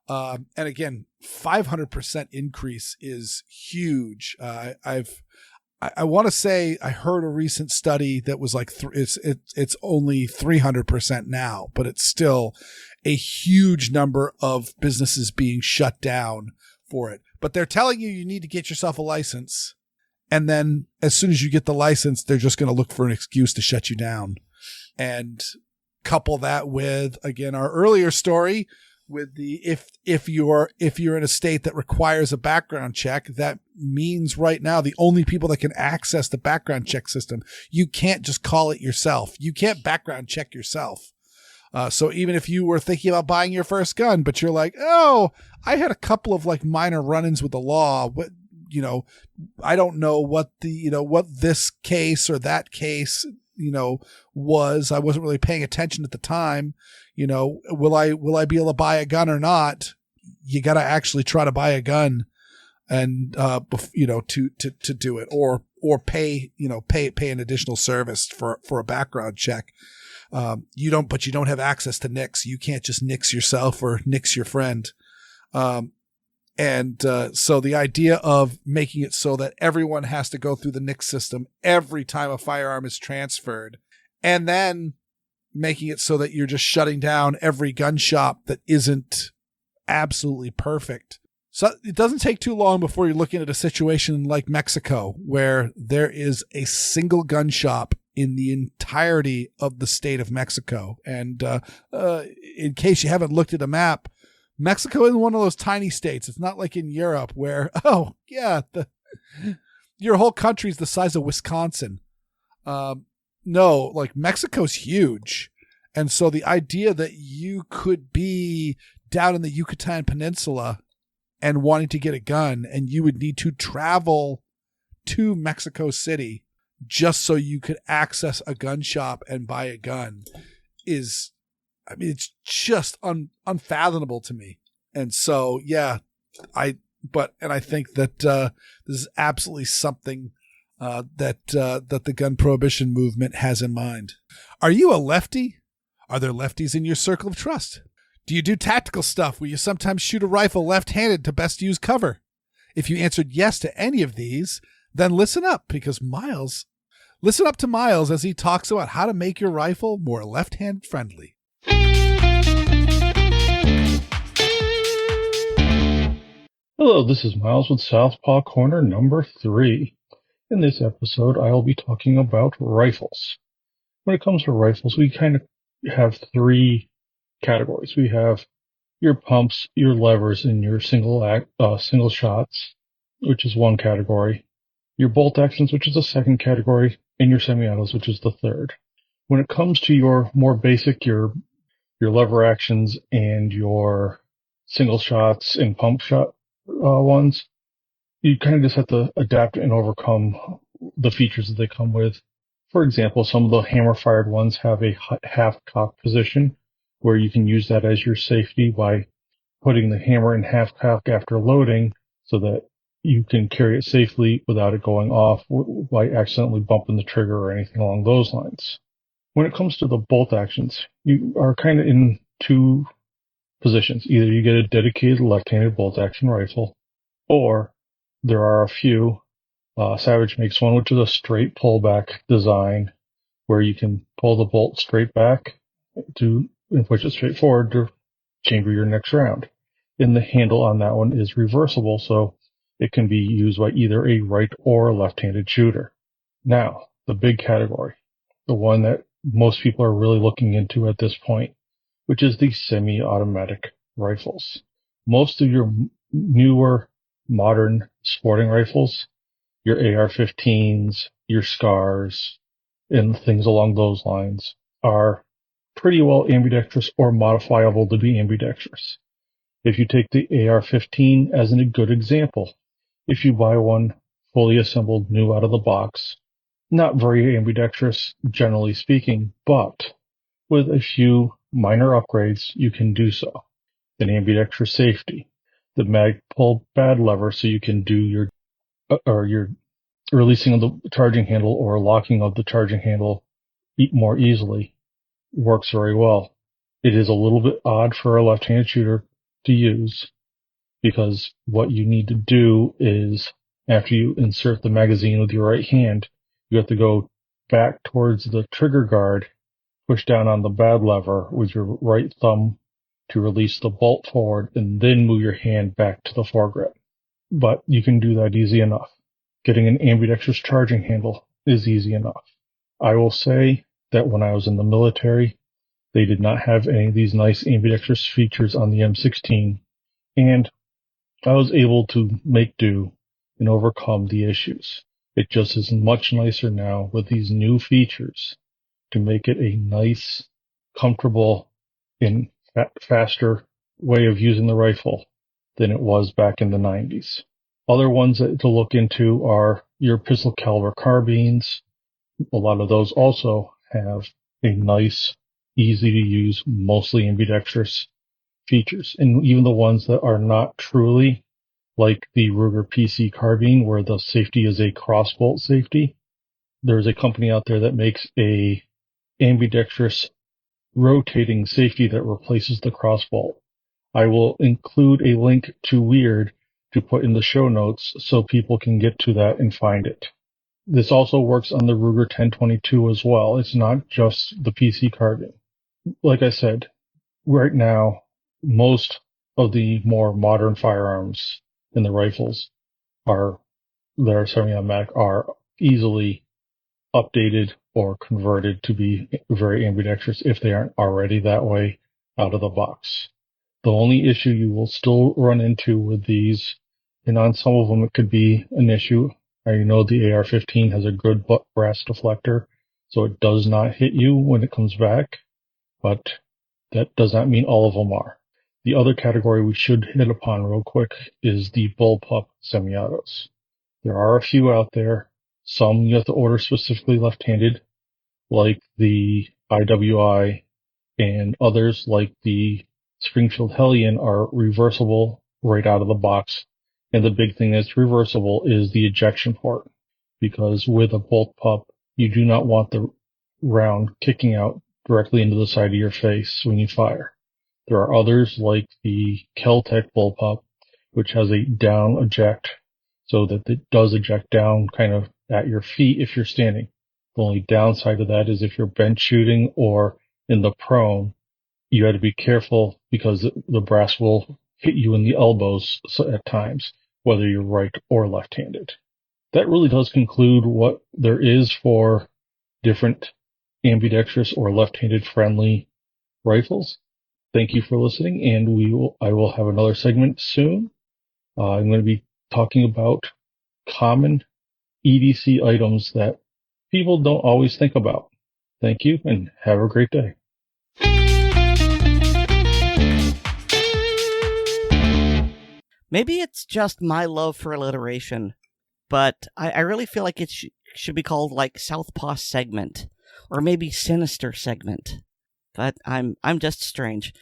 And again, 500% increase is huge. I want to say I heard a recent study that was like it's only 300% now, but it's still a huge number of businesses being shut down for it. But they're telling you need to get yourself a license, and then as soon as you get the license, they're just going to look for an excuse to shut you down. And couple that with, again, our earlier story with the if you're in a state that requires a background check, that means right now the only people that can access the background check system, you can't just call it yourself. You can't background check yourself. So even if you were thinking about buying your first gun, but you're like, oh, I had a couple of like minor run-ins with the law. What, I don't know what what this case or that case, was. I wasn't really paying attention at the time. Will I be able to buy a gun or not? You got to actually try to buy a gun and, to do it or pay an additional service for a background check. You don't have access to NICS. You can't just NICS yourself or NICS your friend. So the idea of making it so that everyone has to go through the NICS system every time a firearm is transferred, and then making it so that you're just shutting down every gun shop that isn't absolutely perfect. So it doesn't take too long before you're looking at a situation like Mexico, where there is a single gun shop in the entirety of the state of Mexico. And in case you haven't looked at a map, Mexico is one of those tiny states. It's not like in Europe where, your whole country's the size of Wisconsin. No, like Mexico's huge. And so the idea that you could be down in the Yucatan Peninsula and wanting to get a gun, and you would need to travel to Mexico City just so you could access a gun shop and buy a gun it's just unfathomable to me. And so, I think that this is absolutely something that the gun prohibition movement has in mind. Are you a lefty? Are there lefties in your circle of trust? Do you do tactical stuff where you sometimes shoot a rifle left-handed to best use cover? If you answered yes to any of these, then listen up to Miles as he talks about how to make your rifle more left-hand friendly. Hello, this is Miles with Southpaw Corner number 3. In this episode, I'll be talking about rifles. When it comes to rifles, we kind of have 3 categories. We have your pumps, your levers, and your single shots, which is one category. Your bolt actions, which is the second category, and your semi-autos, which is the third. When it comes to your more basic, your lever actions and your single shots and pump shot ones, you kind of just have to adapt and overcome the features that they come with. For example, some of the hammer-fired ones have a half-cock position where you can use that as your safety by putting the hammer in half-cock after loading so that you can carry it safely without it going off by accidentally bumping the trigger or anything along those lines. When it comes to the bolt actions, you are kind of in 2 positions. Either you get a dedicated left-handed bolt action rifle, or there are a few. Savage makes one which is a straight pullback design where you can pull the bolt straight back and push it straight forward to chamber your next round. And the handle on that one is reversible, so it can be used by either a right or left-handed shooter. Now, the big category, the one that most people are really looking into at this point, which is the semi-automatic rifles. Most of your newer modern sporting rifles, your AR-15s, your SCARs, and things along those lines are pretty well ambidextrous or modifiable to be ambidextrous. If you take the AR-15 as a good example, if you buy one fully assembled new out of the box, not very ambidextrous generally speaking, but with a few minor upgrades you can do so. An ambidextrous safety, the Magpul bad lever so you can do your releasing of the charging handle or locking of the charging handle more easily. works very well. It is a little bit odd for a left-handed shooter to use, because what you need to do is, after you insert the magazine with your right hand, you have to go back towards the trigger guard, push down on the bad lever with your right thumb to release the bolt forward, and then move your hand back to the foregrip. But you can do that easy enough. Getting an ambidextrous charging handle is easy enough. I will say that when I was in the military, they did not have any of these nice ambidextrous features on the M16, and I was able to make do and overcome the issues. It just is much nicer now with these new features to make it a nice, comfortable, and faster way of using the rifle than it was back in the 90s. Other ones to look into are your pistol caliber carbines. A lot of those also have a nice, easy to use, mostly ambidextrous features. And even the ones that are not truly like the Ruger PC carbine, where the safety is a crossbolt safety, there's a company out there that makes a ambidextrous rotating safety that replaces the crossbolt. I will include a link to Weer'd to put in the show notes so people can get to that and find it. This also works on the Ruger 1022 as well. It's not just the PC carbine. Like I said, right now, most of the more modern firearms in the rifles that are semi-automatic are easily updated or converted to be very ambidextrous if they aren't already that way out of the box. The only issue you will still run into with these, and on some of them it could be an issue. I know the AR-15 has a good brass deflector, so it does not hit you when it comes back, but that does not mean all of them are. The other category we should hit upon real quick is the bullpup semi-autos. There are a few out there. Some you have to order specifically left-handed, like the IWI, and others like the Springfield Hellion are reversible right out of the box. And the big thing that's reversible is the ejection port, because with a bullpup, you do not want the round kicking out directly into the side of your face when you fire. There are others like the Kel-Tec bullpup, which has a down eject, so that it does eject down kind of at your feet if you're standing. The only downside of that is if you're bench shooting or in the prone, you have to be careful because the brass will hit you in the elbows at times, whether you're right or left-handed. That really does conclude what there is for different ambidextrous or left-handed friendly rifles. Thank you for listening, and I will have another segment soon. I'm going to be talking about common EDC items that people don't always think about. Thank you, and have a great day. Maybe it's just my love for alliteration, but I really feel like it should be called like Southpaw segment, or maybe Sinister segment. But I'm just strange.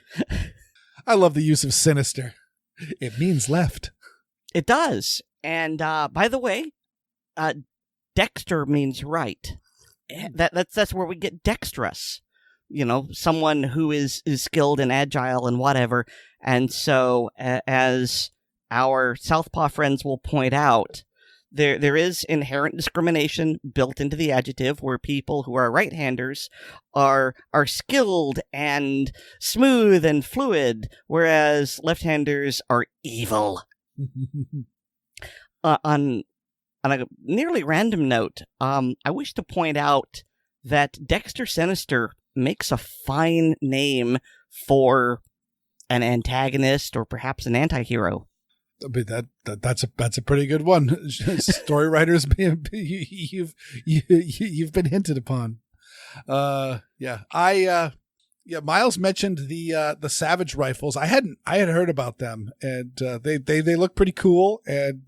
I love the use of Sinister. It means left. It does. And by the way, Dexter means right. That's where we get dexterous. You know, someone who is skilled and agile and whatever. And so, as our Southpaw friends will point out, there is inherent discrimination built into the adjective, where people who are right-handers are skilled and smooth and fluid, whereas left-handers are evil. On a nearly random note, I wish to point out that Dexter Sinister makes a fine name for an antagonist or perhaps an anti-hero. I mean, that's a pretty good one. Story writers, you've been hinted upon. Miles mentioned the Savage rifles. I had heard about them, and they look pretty cool, and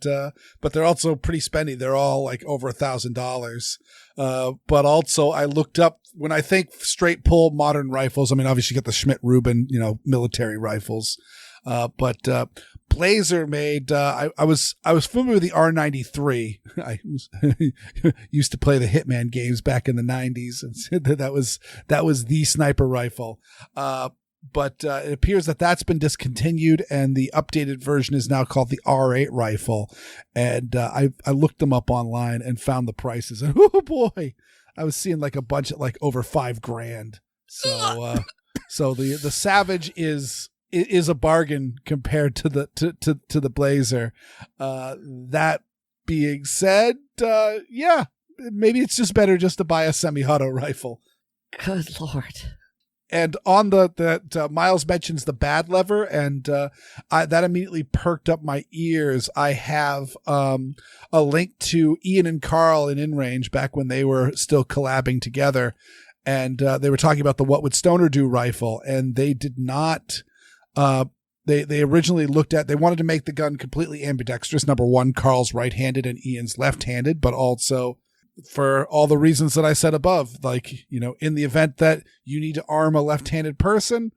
but they're also pretty spendy. They're all like over $1,000. But also I looked up, when I think straight pull modern rifles, I mean, obviously you got the Schmidt-Rubin, military rifles. But Blaser made. I was familiar with the R93. I used to play the Hitman games back in the 90s, and that was the sniper rifle. But it appears that that's been discontinued, and the updated version is now called the R8 rifle. And I looked them up online and found the prices, and oh boy, I was seeing like a bunch at like over $5,000. So the Savage is a bargain compared to the Blazer. That being said, yeah, maybe it's just better just to buy a semi-auto rifle. Good Lord. And on that Miles mentions the bad lever, and that immediately perked up my ears. I have a link to Ian and Carl in InRange back when they were still collabing together, and they were talking about the What Would Stoner Do rifle, and they did not. They originally they wanted to make the gun completely ambidextrous. Number one, Carl's right-handed and Ian's left-handed, but also for all the reasons that I said above, like, in the event that you need to arm a left-handed person,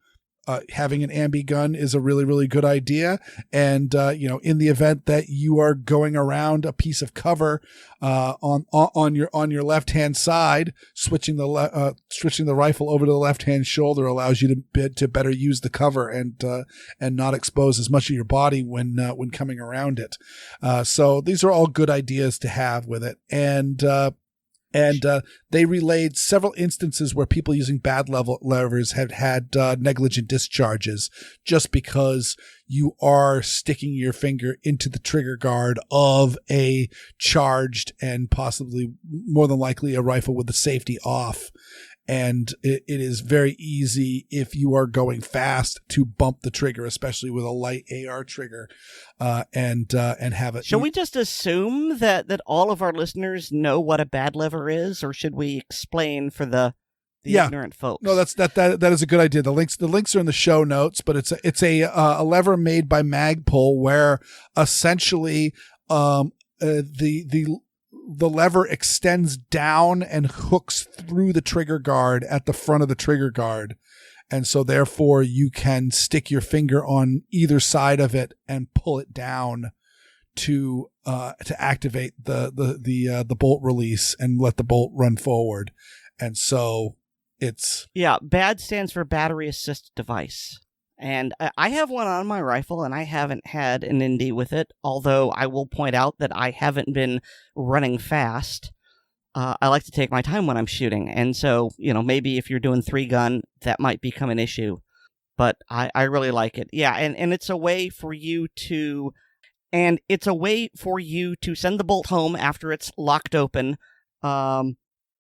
having an ambi gun is a really, really good idea. And, in the event that you are going around a piece of cover, on your left-hand side, switching the rifle over to the left-hand shoulder allows you to better use the cover and not expose as much of your body when coming around it. So these are all good ideas to have with it. And they relayed several instances where people using bad levers have had negligent discharges just because you are sticking your finger into the trigger guard of a charged and possibly more than likely a rifle with the safety off. And it is very easy if you are going fast to bump the trigger, especially with a light AR trigger, and have it. Shall we just assume that all of our listeners know what a bad lever is, or should we explain for the ignorant folks? No, that is a good idea. The links are in the show notes, but it's a lever made by Magpul where essentially the lever extends down and hooks through the trigger guard at the front of the trigger guard. And so therefore you can stick your finger on either side of it and pull it down to activate the bolt release and let the bolt run forward. And so it's... Yeah, BAD stands for battery assisted device. And I have one on my rifle, and I haven't had an ND with it, although I will point out that I haven't been running fast. I like to take my time when I'm shooting, and so, maybe if you're doing 3-gun, that might become an issue. But I really like it. Yeah, and it's a way for you to... And it's a way for you to send the bolt home after it's locked open,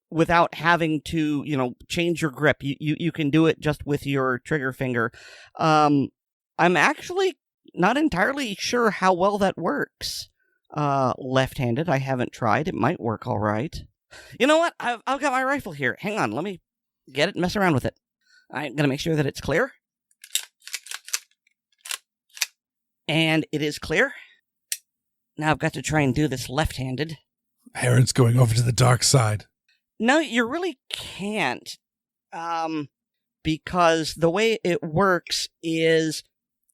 without having to, change your grip. You can do it just with your trigger finger. I'm actually not entirely sure how well that works. Left-handed, I haven't tried. It might work all right. You know what? I've got my rifle here. Hang on, let me get it and mess around with it. I'm going to make sure that it's clear. And it is clear. Now I've got to try and do this left-handed. Aaron's going over to the dark side. No, you really can't, because the way it works is,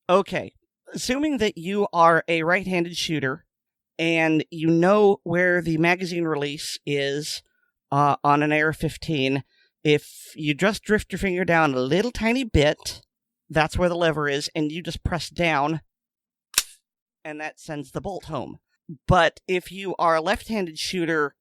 okay, assuming that you are a right-handed shooter and you know where the magazine release is on an AR-15, if you just drift your finger down a little tiny bit, that's where the lever is, and you just press down, and that sends the bolt home. But if you are a left-handed shooter,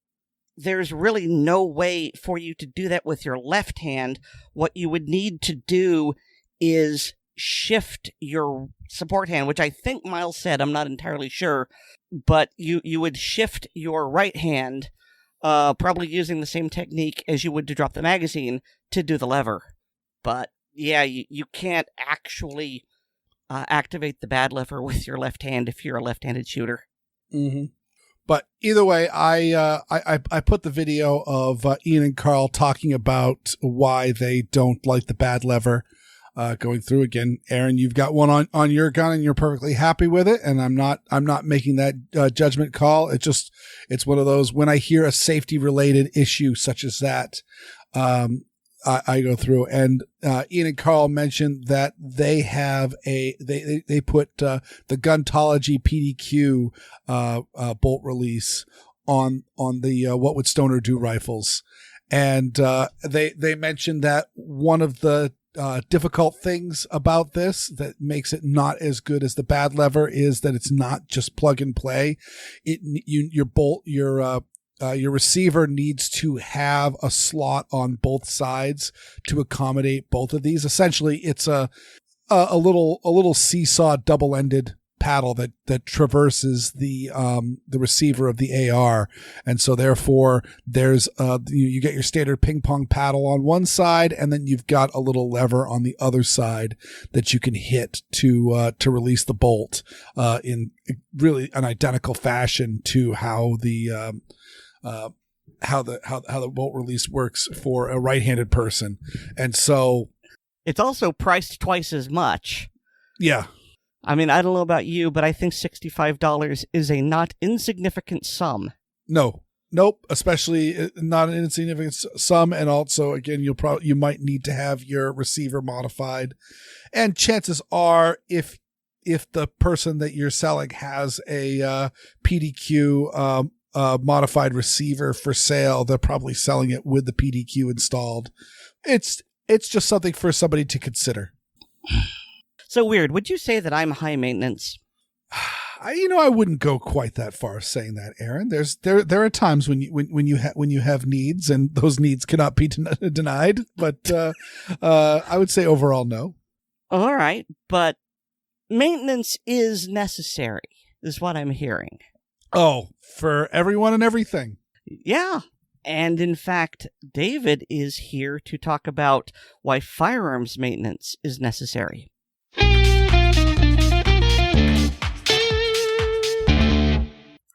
there's really no way for you to do that with your left hand. What you would need to do is shift your support hand, which I think Miles said, I'm not entirely sure, but you would shift your right hand, probably using the same technique as you would to drop the magazine to do the lever. But yeah, you can't actually activate the bad lever with your left hand if you're a left-handed shooter. Mm-hmm. But either way, I put the video of Ian and Carl talking about why they don't like the bad lever going through. Again, Aaron, you've got one on your gun and you're perfectly happy with it, and I'm not making that judgment call. It's one of those, when I hear a safety related issue such as that, I go through, and Ian and Carl mentioned that they have they put the Guntology PDQ bolt release on the What Would Stoner Do rifles, and they mentioned that one of the difficult things about this that makes it not as good as the bad lever is that it's not just plug and play. Your receiver needs to have a slot on both sides to accommodate both of these. Essentially, it's a little seesaw double-ended paddle that traverses the receiver of the AR, and so therefore there's you get your standard ping pong paddle on one side, and then you've got a little lever on the other side that you can hit to release the bolt in really an identical fashion to how the bolt release works for a right-handed person. And so it's also priced twice as much. Yeah. I mean, I don't know about you, but I think $65 is a not insignificant sum. Nope, especially not an insignificant sum. And also, again, you might need to have your receiver modified. And chances are, if the person that you're selling has a PDQ modified receiver for sale, they're probably selling it with the PDQ installed. It's just something for somebody to consider. So Weer'd, would you say that I'm high maintenance? I wouldn't go quite that far saying that, Aaron. There are times when you have needs, and those needs cannot be denied. But I would say overall, no. All right, but maintenance is necessary, is what I'm hearing. Oh, for everyone and everything. Yeah. And in fact, David is here to talk about why firearms maintenance is necessary.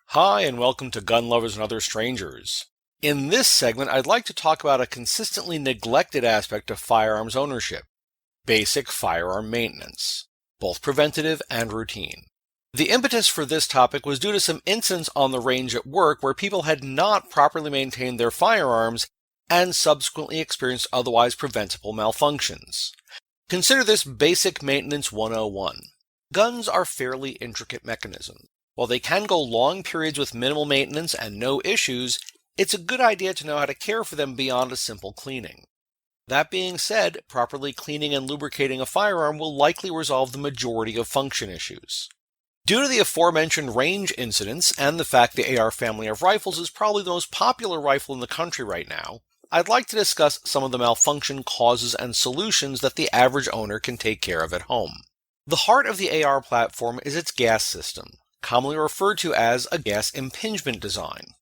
Hi, and welcome to Gun Lovers and Other Strangers. In this segment, I'd like to talk about a consistently neglected aspect of firearms ownership: basic firearm maintenance, both preventative and routine. The impetus for this topic was due to some incidents on the range at work where people had not properly maintained their firearms and subsequently experienced otherwise preventable malfunctions. Consider this Basic Maintenance 101. Guns are fairly intricate mechanisms. While they can go long periods with minimal maintenance and no issues, it's a good idea to know how to care for them beyond a simple cleaning. That being said, properly cleaning and lubricating a firearm will likely resolve the majority of function issues. Due to the aforementioned range incidents and the fact the AR family of rifles is probably the most popular rifle in the country right now, I'd like to discuss some of the malfunction causes and solutions that the average owner can take care of at home. The heart of the AR platform is its gas system, commonly referred to as a gas impingement design.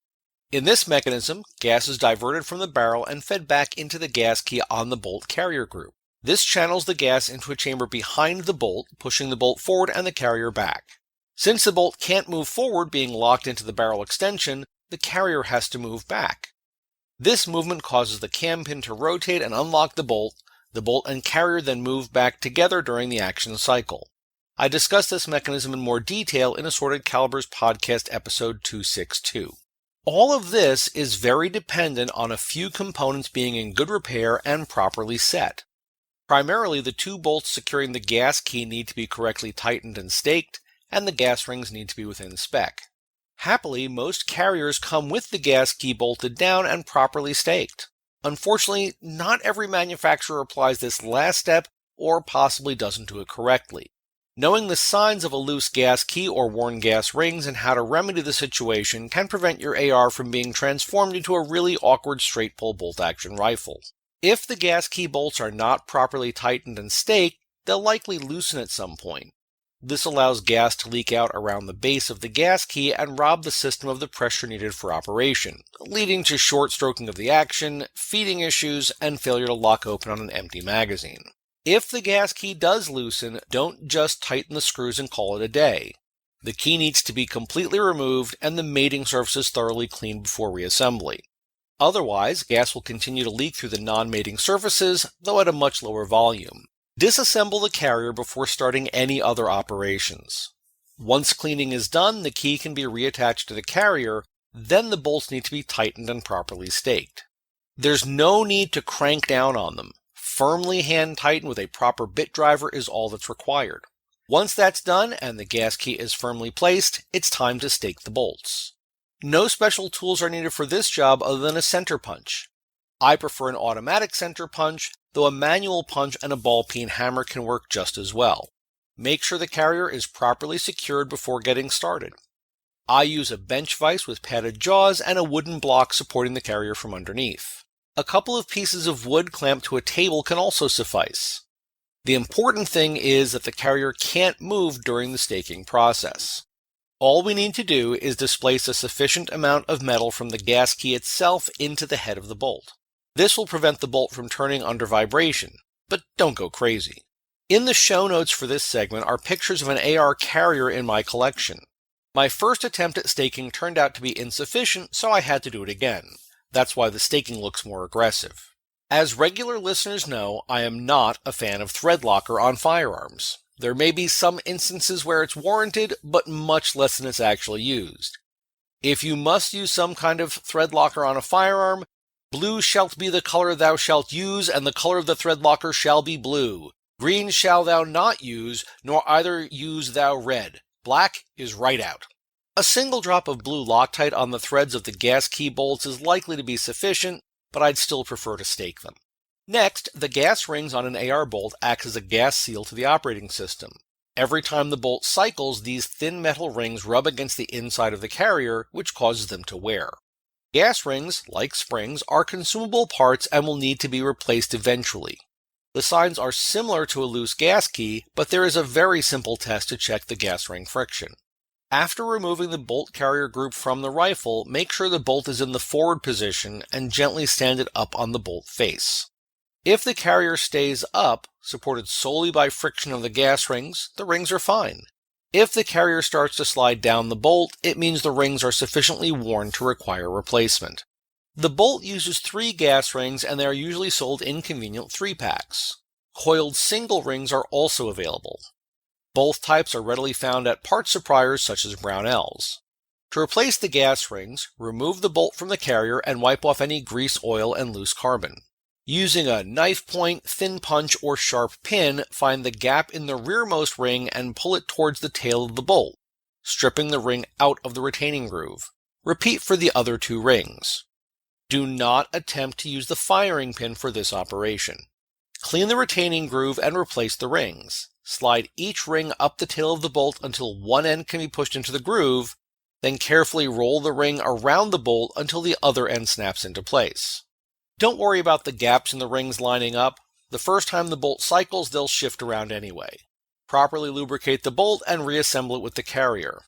In this mechanism, gas is diverted from the barrel and fed back into the gas key on the bolt carrier group. This channels the gas into a chamber behind the bolt, pushing the bolt forward and the carrier back. Since the bolt can't move forward, being locked into the barrel extension, the carrier has to move back. This movement causes the cam pin to rotate and unlock the bolt and carrier then move back together during the action cycle. I discussed this mechanism in more detail in Assorted Caliber's podcast episode 262. All of this is very dependent on a few components being in good repair and properly set. Primarily, the two bolts securing the gas key need to be correctly tightened and staked, and the gas rings need to be within spec. Happily, most carriers come with the gas key bolted down and properly staked. Unfortunately, not every manufacturer applies this last step or possibly doesn't do it correctly. Knowing the signs of a loose gas key or worn gas rings and how to remedy the situation can prevent your AR from being transformed into a really awkward straight pull bolt action rifle. If the gas key bolts are not properly tightened and staked, they'll likely loosen at some point. This allows gas to leak out around the base of the gas key and rob the system of the pressure needed for operation, leading to short stroking of the action, feeding issues, and failure to lock open on an empty magazine. If the gas key does loosen, don't just tighten the screws and call it a day. The key needs to be completely removed and the mating surfaces thoroughly cleaned before reassembly. Otherwise, gas will continue to leak through the non-mating surfaces, though at a much lower volume. Disassemble the carrier before starting any other operations. Once cleaning is done, the key can be reattached to the carrier, then the bolts need to be tightened and properly staked. There's no need to crank down on them. Firmly hand tighten with a proper bit driver is all that's required. Once that's done and the gas key is firmly placed, it's time to stake the bolts. No special tools are needed for this job other than a center punch. I prefer an automatic center punch, though a manual punch and a ball-peen hammer can work just as well. Make sure the carrier is properly secured before getting started. I use a bench vise with padded jaws and a wooden block supporting the carrier from underneath. A couple of pieces of wood clamped to a table can also suffice. The important thing is that the carrier can't move during the staking process. All we need to do is displace a sufficient amount of metal from the gas key itself into the head of the bolt. This will prevent the bolt from turning under vibration, but don't go crazy. In the show notes for this segment are pictures of an AR carrier in my collection. My first attempt at staking turned out to be insufficient, so I had to do it again. That's why the staking looks more aggressive. As regular listeners know, I am not a fan of thread locker on firearms. There may be some instances where it's warranted, but much less than it's actually used. If you must use some kind of thread locker on a firearm, blue shalt be the color thou shalt use, and the color of the thread locker shall be blue. Green shall thou not use, nor either use thou red. Black is right out. A single drop of blue Loctite on the threads of the gas key bolts is likely to be sufficient, but I'd still prefer to stake them. Next, the gas rings on an AR bolt act as a gas seal to the operating system. Every time the bolt cycles, these thin metal rings rub against the inside of the carrier, which causes them to wear. Gas rings, like springs, are consumable parts and will need to be replaced eventually. The signs are similar to a loose gas key, but there is a very simple test to check the gas ring friction. After removing the bolt carrier group from the rifle, make sure the bolt is in the forward position and gently stand it up on the bolt face. If the carrier stays up, supported solely by friction of the gas rings, the rings are fine. If the carrier starts to slide down the bolt, it means the rings are sufficiently worn to require replacement. The bolt uses 3 gas rings and they are usually sold in convenient 3-packs. Coiled single rings are also available. Both types are readily found at parts suppliers such as Brownells. To replace the gas rings, remove the bolt from the carrier and wipe off any grease, oil, and loose carbon. Using a knife point, thin punch, or sharp pin, find the gap in the rearmost ring and pull it towards the tail of the bolt, stripping the ring out of the retaining groove. Repeat for the other 2 rings. Do not attempt to use the firing pin for this operation. Clean the retaining groove and replace the rings. Slide each ring up the tail of the bolt until one end can be pushed into the groove, then carefully roll the ring around the bolt until the other end snaps into place. Don't worry about the gaps in the rings lining up. The first time the bolt cycles, they'll shift around anyway. Properly lubricate the bolt and reassemble it with the carrier.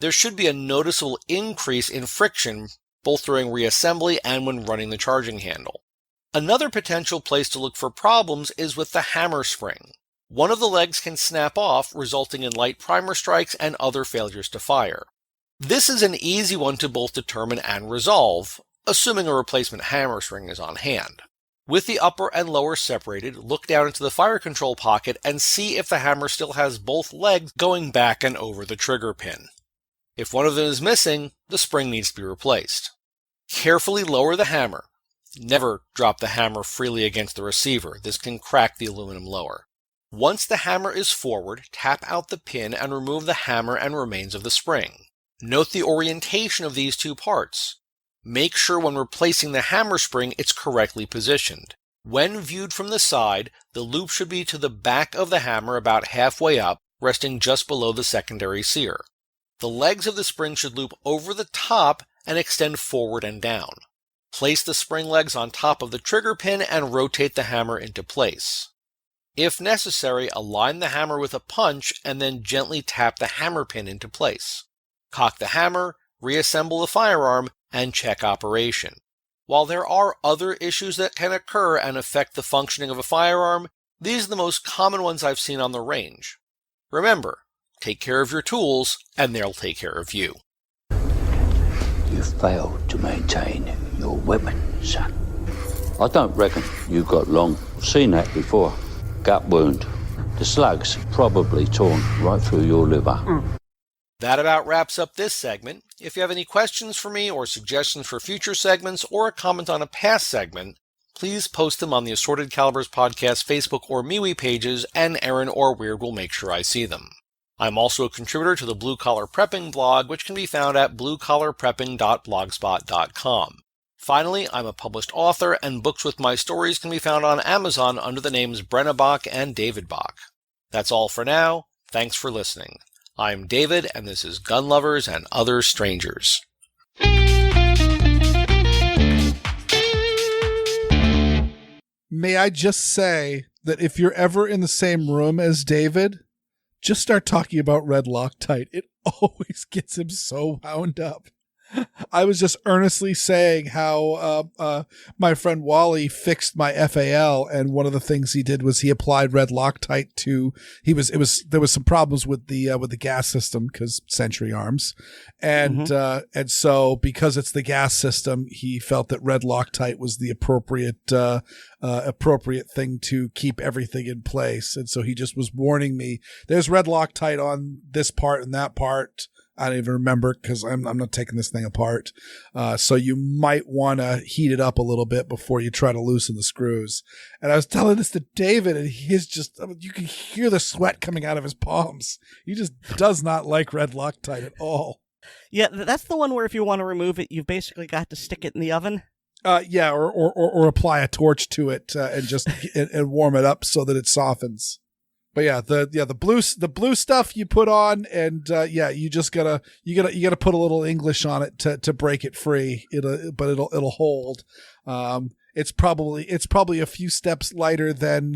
There should be a noticeable increase in friction both during reassembly and when running the charging handle. Another potential place to look for problems is with the hammer spring. One of the legs can snap off, resulting in light primer strikes and other failures to fire. This is an easy one to both determine and resolve, assuming a replacement hammer spring is on hand. With the upper and lower separated, look down into the fire control pocket and see if the hammer still has both legs going back and over the trigger pin. If one of them is missing, the spring needs to be replaced. Carefully lower the hammer. Never drop the hammer freely against the receiver. This can crack the aluminum lower. Once the hammer is forward, tap out the pin and remove the hammer and remains of the spring. Note the orientation of these 2 parts. Make sure when replacing the hammer spring it's correctly positioned. When viewed from the side, the loop should be to the back of the hammer about halfway up, resting just below the secondary sear. The legs of the spring should loop over the top and extend forward and down. Place the spring legs on top of the trigger pin and rotate the hammer into place. If necessary, align the hammer with a punch and then gently tap the hammer pin into place. Cock the hammer, reassemble the firearm, and check operation. While there are other issues that can occur and affect the functioning of a firearm, these are the most common ones I've seen on the range. Remember, take care of your tools and they'll take care of you. You failed to maintain your weapon, son. I don't reckon you've got long. I've seen that before. Gut wound. The slug's probably torn right through your liver. That about wraps up this segment. If you have any questions for me or suggestions for future segments or a comment on a past segment, please post them on the Assorted Calibers Podcast Facebook or MeWe pages, and Aaron or Weer'd will make sure I see them. I'm also a contributor to the Blue Collar Prepping blog, which can be found at bluecollarprepping.blogspot.com. Finally, I'm a published author, and books with my stories can be found on Amazon under the names Brena Bock and David Bock. That's all for now. Thanks for listening. I'm David, and this is Gun Lovers and Other Strangers. May I just say that if you're ever in the same room as David, just start talking about red Loctite. It always gets him so wound up. I was just earnestly saying how my friend Wally fixed my FAL, and one of the things he did was he applied red Loctite to. There was some problems with the gas system because Century Arms, and so because it's the gas system, he felt that red Loctite was the appropriate thing to keep everything in place, and so he just was warning me. There's red Loctite on this part and that part. I don't even remember because I'm not taking this thing apart. So you might want to heat it up a little bit before you try to loosen the screws. And I was telling this to David, and he's just, you can hear the sweat coming out of his palms. He just does not like red Loctite at all. Yeah, that's the one where if you want to remove it, you've basically got to stick it in the oven. Yeah, or apply a torch to it and just and warm it up so that it softens. But yeah, the blue stuff you put on, and you just gotta put a little English on it to break it free. It'll hold. It's probably a few steps lighter than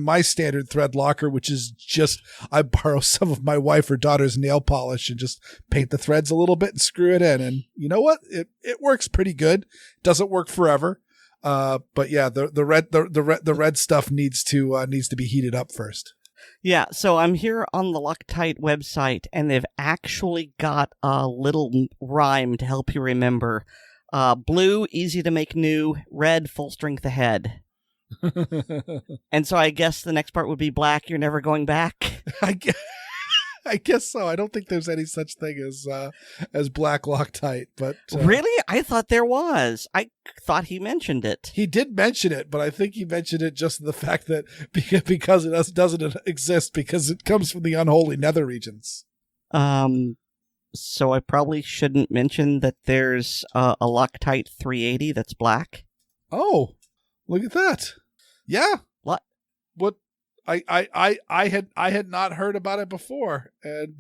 my standard thread locker, which is just I borrow some of my wife or daughter's nail polish and just paint the threads a little bit and screw it in. And you know what? It works pretty good. Doesn't work forever. But yeah, the red stuff needs to be heated up first. Yeah, so I'm here on the Loctite website, and they've actually got a little rhyme to help you remember. Blue, easy to make new. Red, full strength ahead. And so I guess the next part would be black, you're never going back. I guess so. I don't think there's any such thing as black Loctite, but really, I thought there was. I thought he mentioned it. He did mention it, but I think he mentioned it just the fact that because it doesn't exist because it comes from the unholy nether regions. So I probably shouldn't mention that there's a Loctite 380 that's black. Oh, look at that! Yeah, what? I had not heard about it before, and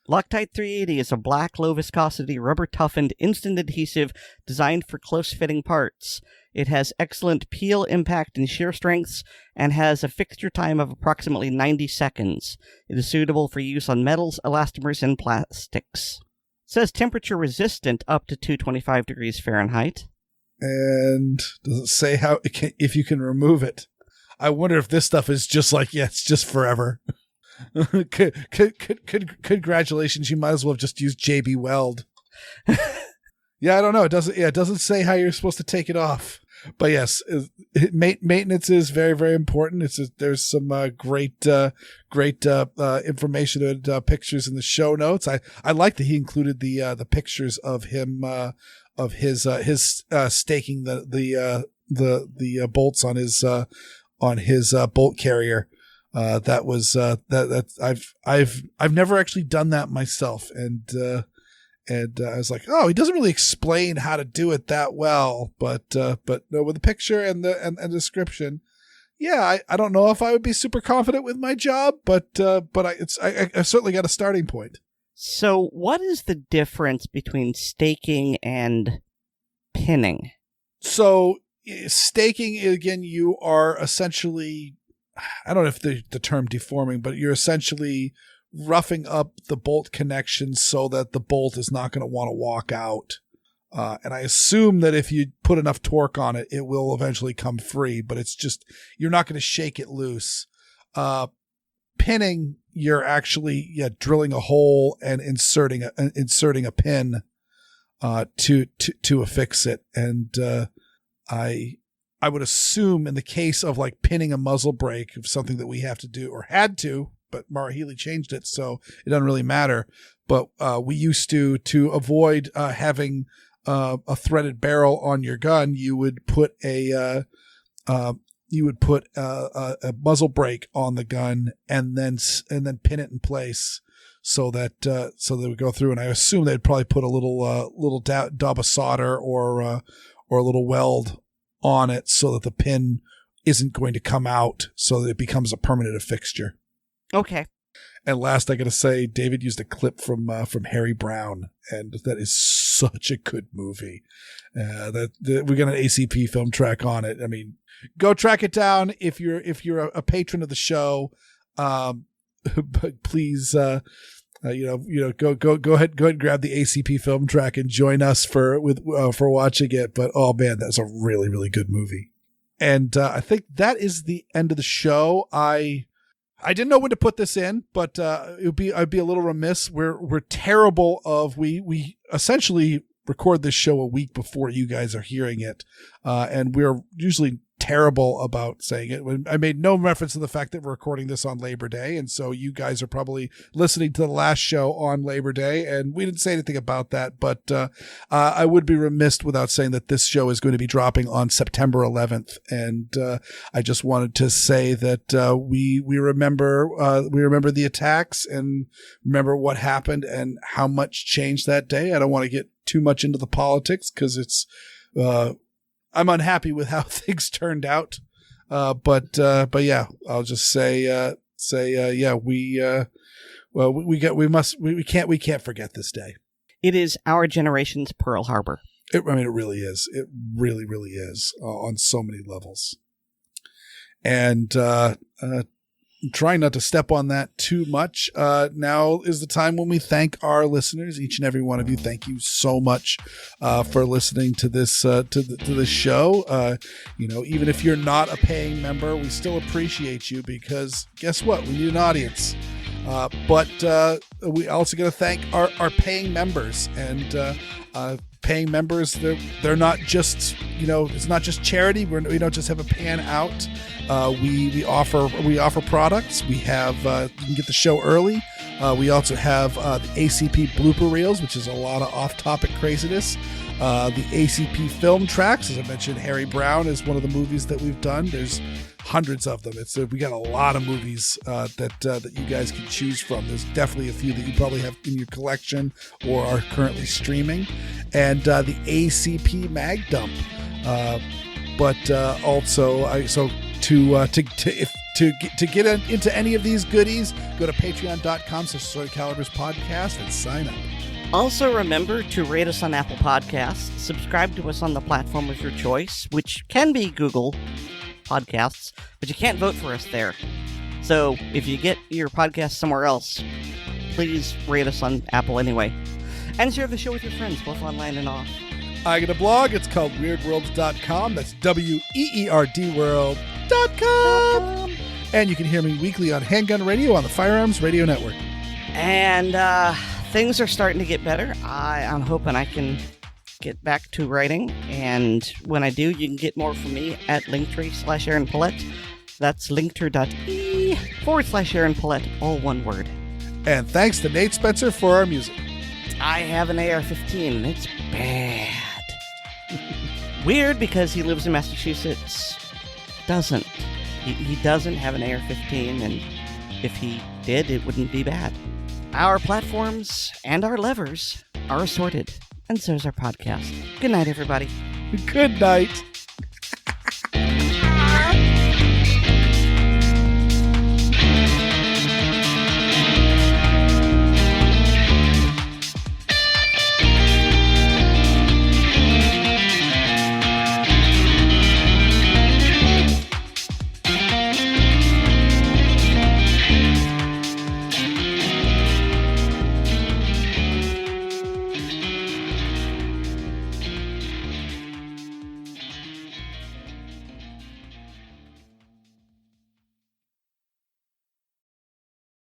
Loctite 380 is a black, low viscosity, rubber toughened, instant adhesive designed for close fitting parts. It has excellent peel, impact, and shear strengths, and has a fixture time of approximately 90 seconds. It is suitable for use on metals, elastomers, and plastics. It says temperature resistant up to 225 degrees Fahrenheit. And does it say if you can remove it? I wonder if this stuff is just like, it's just forever. Congratulations, you might as well have just used JB Weld. Yeah, I don't know. It doesn't say how you're supposed to take it off. But yes, maintenance is very, very important. There's some great information and pictures in the show notes. I like that he included the pictures of him of his staking the bolts on his bolt carrier. That was I've never actually done that myself, and I was like, oh, he doesn't really explain how to do it that well, but no, with the picture and the description, yeah, I don't know if I would be super confident with my job, but I certainly got a starting point. So, what is the difference between staking and pinning? So, staking, again, you are essentially, I don't know if the term deforming, but you're essentially roughing up the bolt connection so that the bolt is not going to want to walk out. And I assume that if you put enough torque on it, it will eventually come free, but it's just, you're not going to shake it loose. Pinning, you're actually drilling a hole and inserting a pin to affix it. And I would assume in the case of like pinning a muzzle brake of something that we have to do or had to but Mara Healy changed it, so it doesn't really matter. But we used to avoid having a threaded barrel on your gun, you would put a muzzle brake on the gun and then pin it in place so that they would go through. And I assume they'd probably put a little dab of solder or a little weld on it so that the pin isn't going to come out, so that it becomes a permanent fixture. Okay. And last, I got to say, David used a clip from Harry Brown, and that is such a good movie. We got an ACP film track on it. I mean, go track it down if you're a patron of the show. But please, go ahead and grab the ACP film track and join us for watching it. But oh man, that's a really, really good movie. And I think that is the end of the show. I didn't know when to put this in, but I'd be a little remiss. We're terrible we essentially record this show a week before you guys are hearing it, and we're usually terrible about saying it. I made no reference to the fact that we're recording this on Labor Day, and so you guys are probably listening to the last show on Labor Day, and we didn't say anything about that, but I would be remiss without saying that this show is going to be dropping on September 11th, and I just wanted to say that we remember the attacks and remember what happened and how much changed that day. I don't want to get too much into the politics because it's I'm unhappy with how things turned out. But yeah, I'll just say, yeah, we can't forget this day. It is our generation's Pearl Harbor. It really is. It really, really is on so many levels. And, trying not to step on that too much. Now is the time when we thank our listeners, each and every one of you. Thank you so much for listening to this to this show. Even if you're not a paying member, we still appreciate you because guess what? We need an audience. But we also got to thank our paying members and. Paying members, they're not just, it's not just charity. We don't just have a pan out. We offer products. We have you can get the show early. We also have the ACP blooper reels, which is a lot of off-topic craziness. The ACP film tracks, as I mentioned, Harry Brown is one of the movies that we've done. There's hundreds of them. We got a lot of movies that you guys can choose from. There's definitely a few that you probably have in your collection or are currently streaming, and the ACP Mag Dump. But also, to get into any of these goodies, go to patreon.com/AssortedCalibersPodcast and sign up. Also remember to rate us on Apple Podcasts, subscribe to us on the platform of your choice, which can be Google Podcasts, but you can't vote for us there. So if you get your podcast somewhere else, please rate us on Apple anyway. And share the show with your friends, both online and off. I got a blog. It's called Weer'dWorlds.com. That's WeerdWorld.com. And you can hear me weekly on Handgun Radio on the Firearms Radio Network. And things are starting to get better. I'm hoping I can get back to writing. And when I do, you can get more from me at Linktree/Aaron Paulette. That's linktree.ee/Aaron Paulette, all one word. And thanks to Nate Spencer for our music. I have an AR-15, and it's bad. Weird, because he lives in Massachusetts, doesn't. He doesn't have an AR-15, and if he did, it wouldn't be bad. Our platforms and our levers are assorted, and so is our podcast. Good night, everybody. Good night.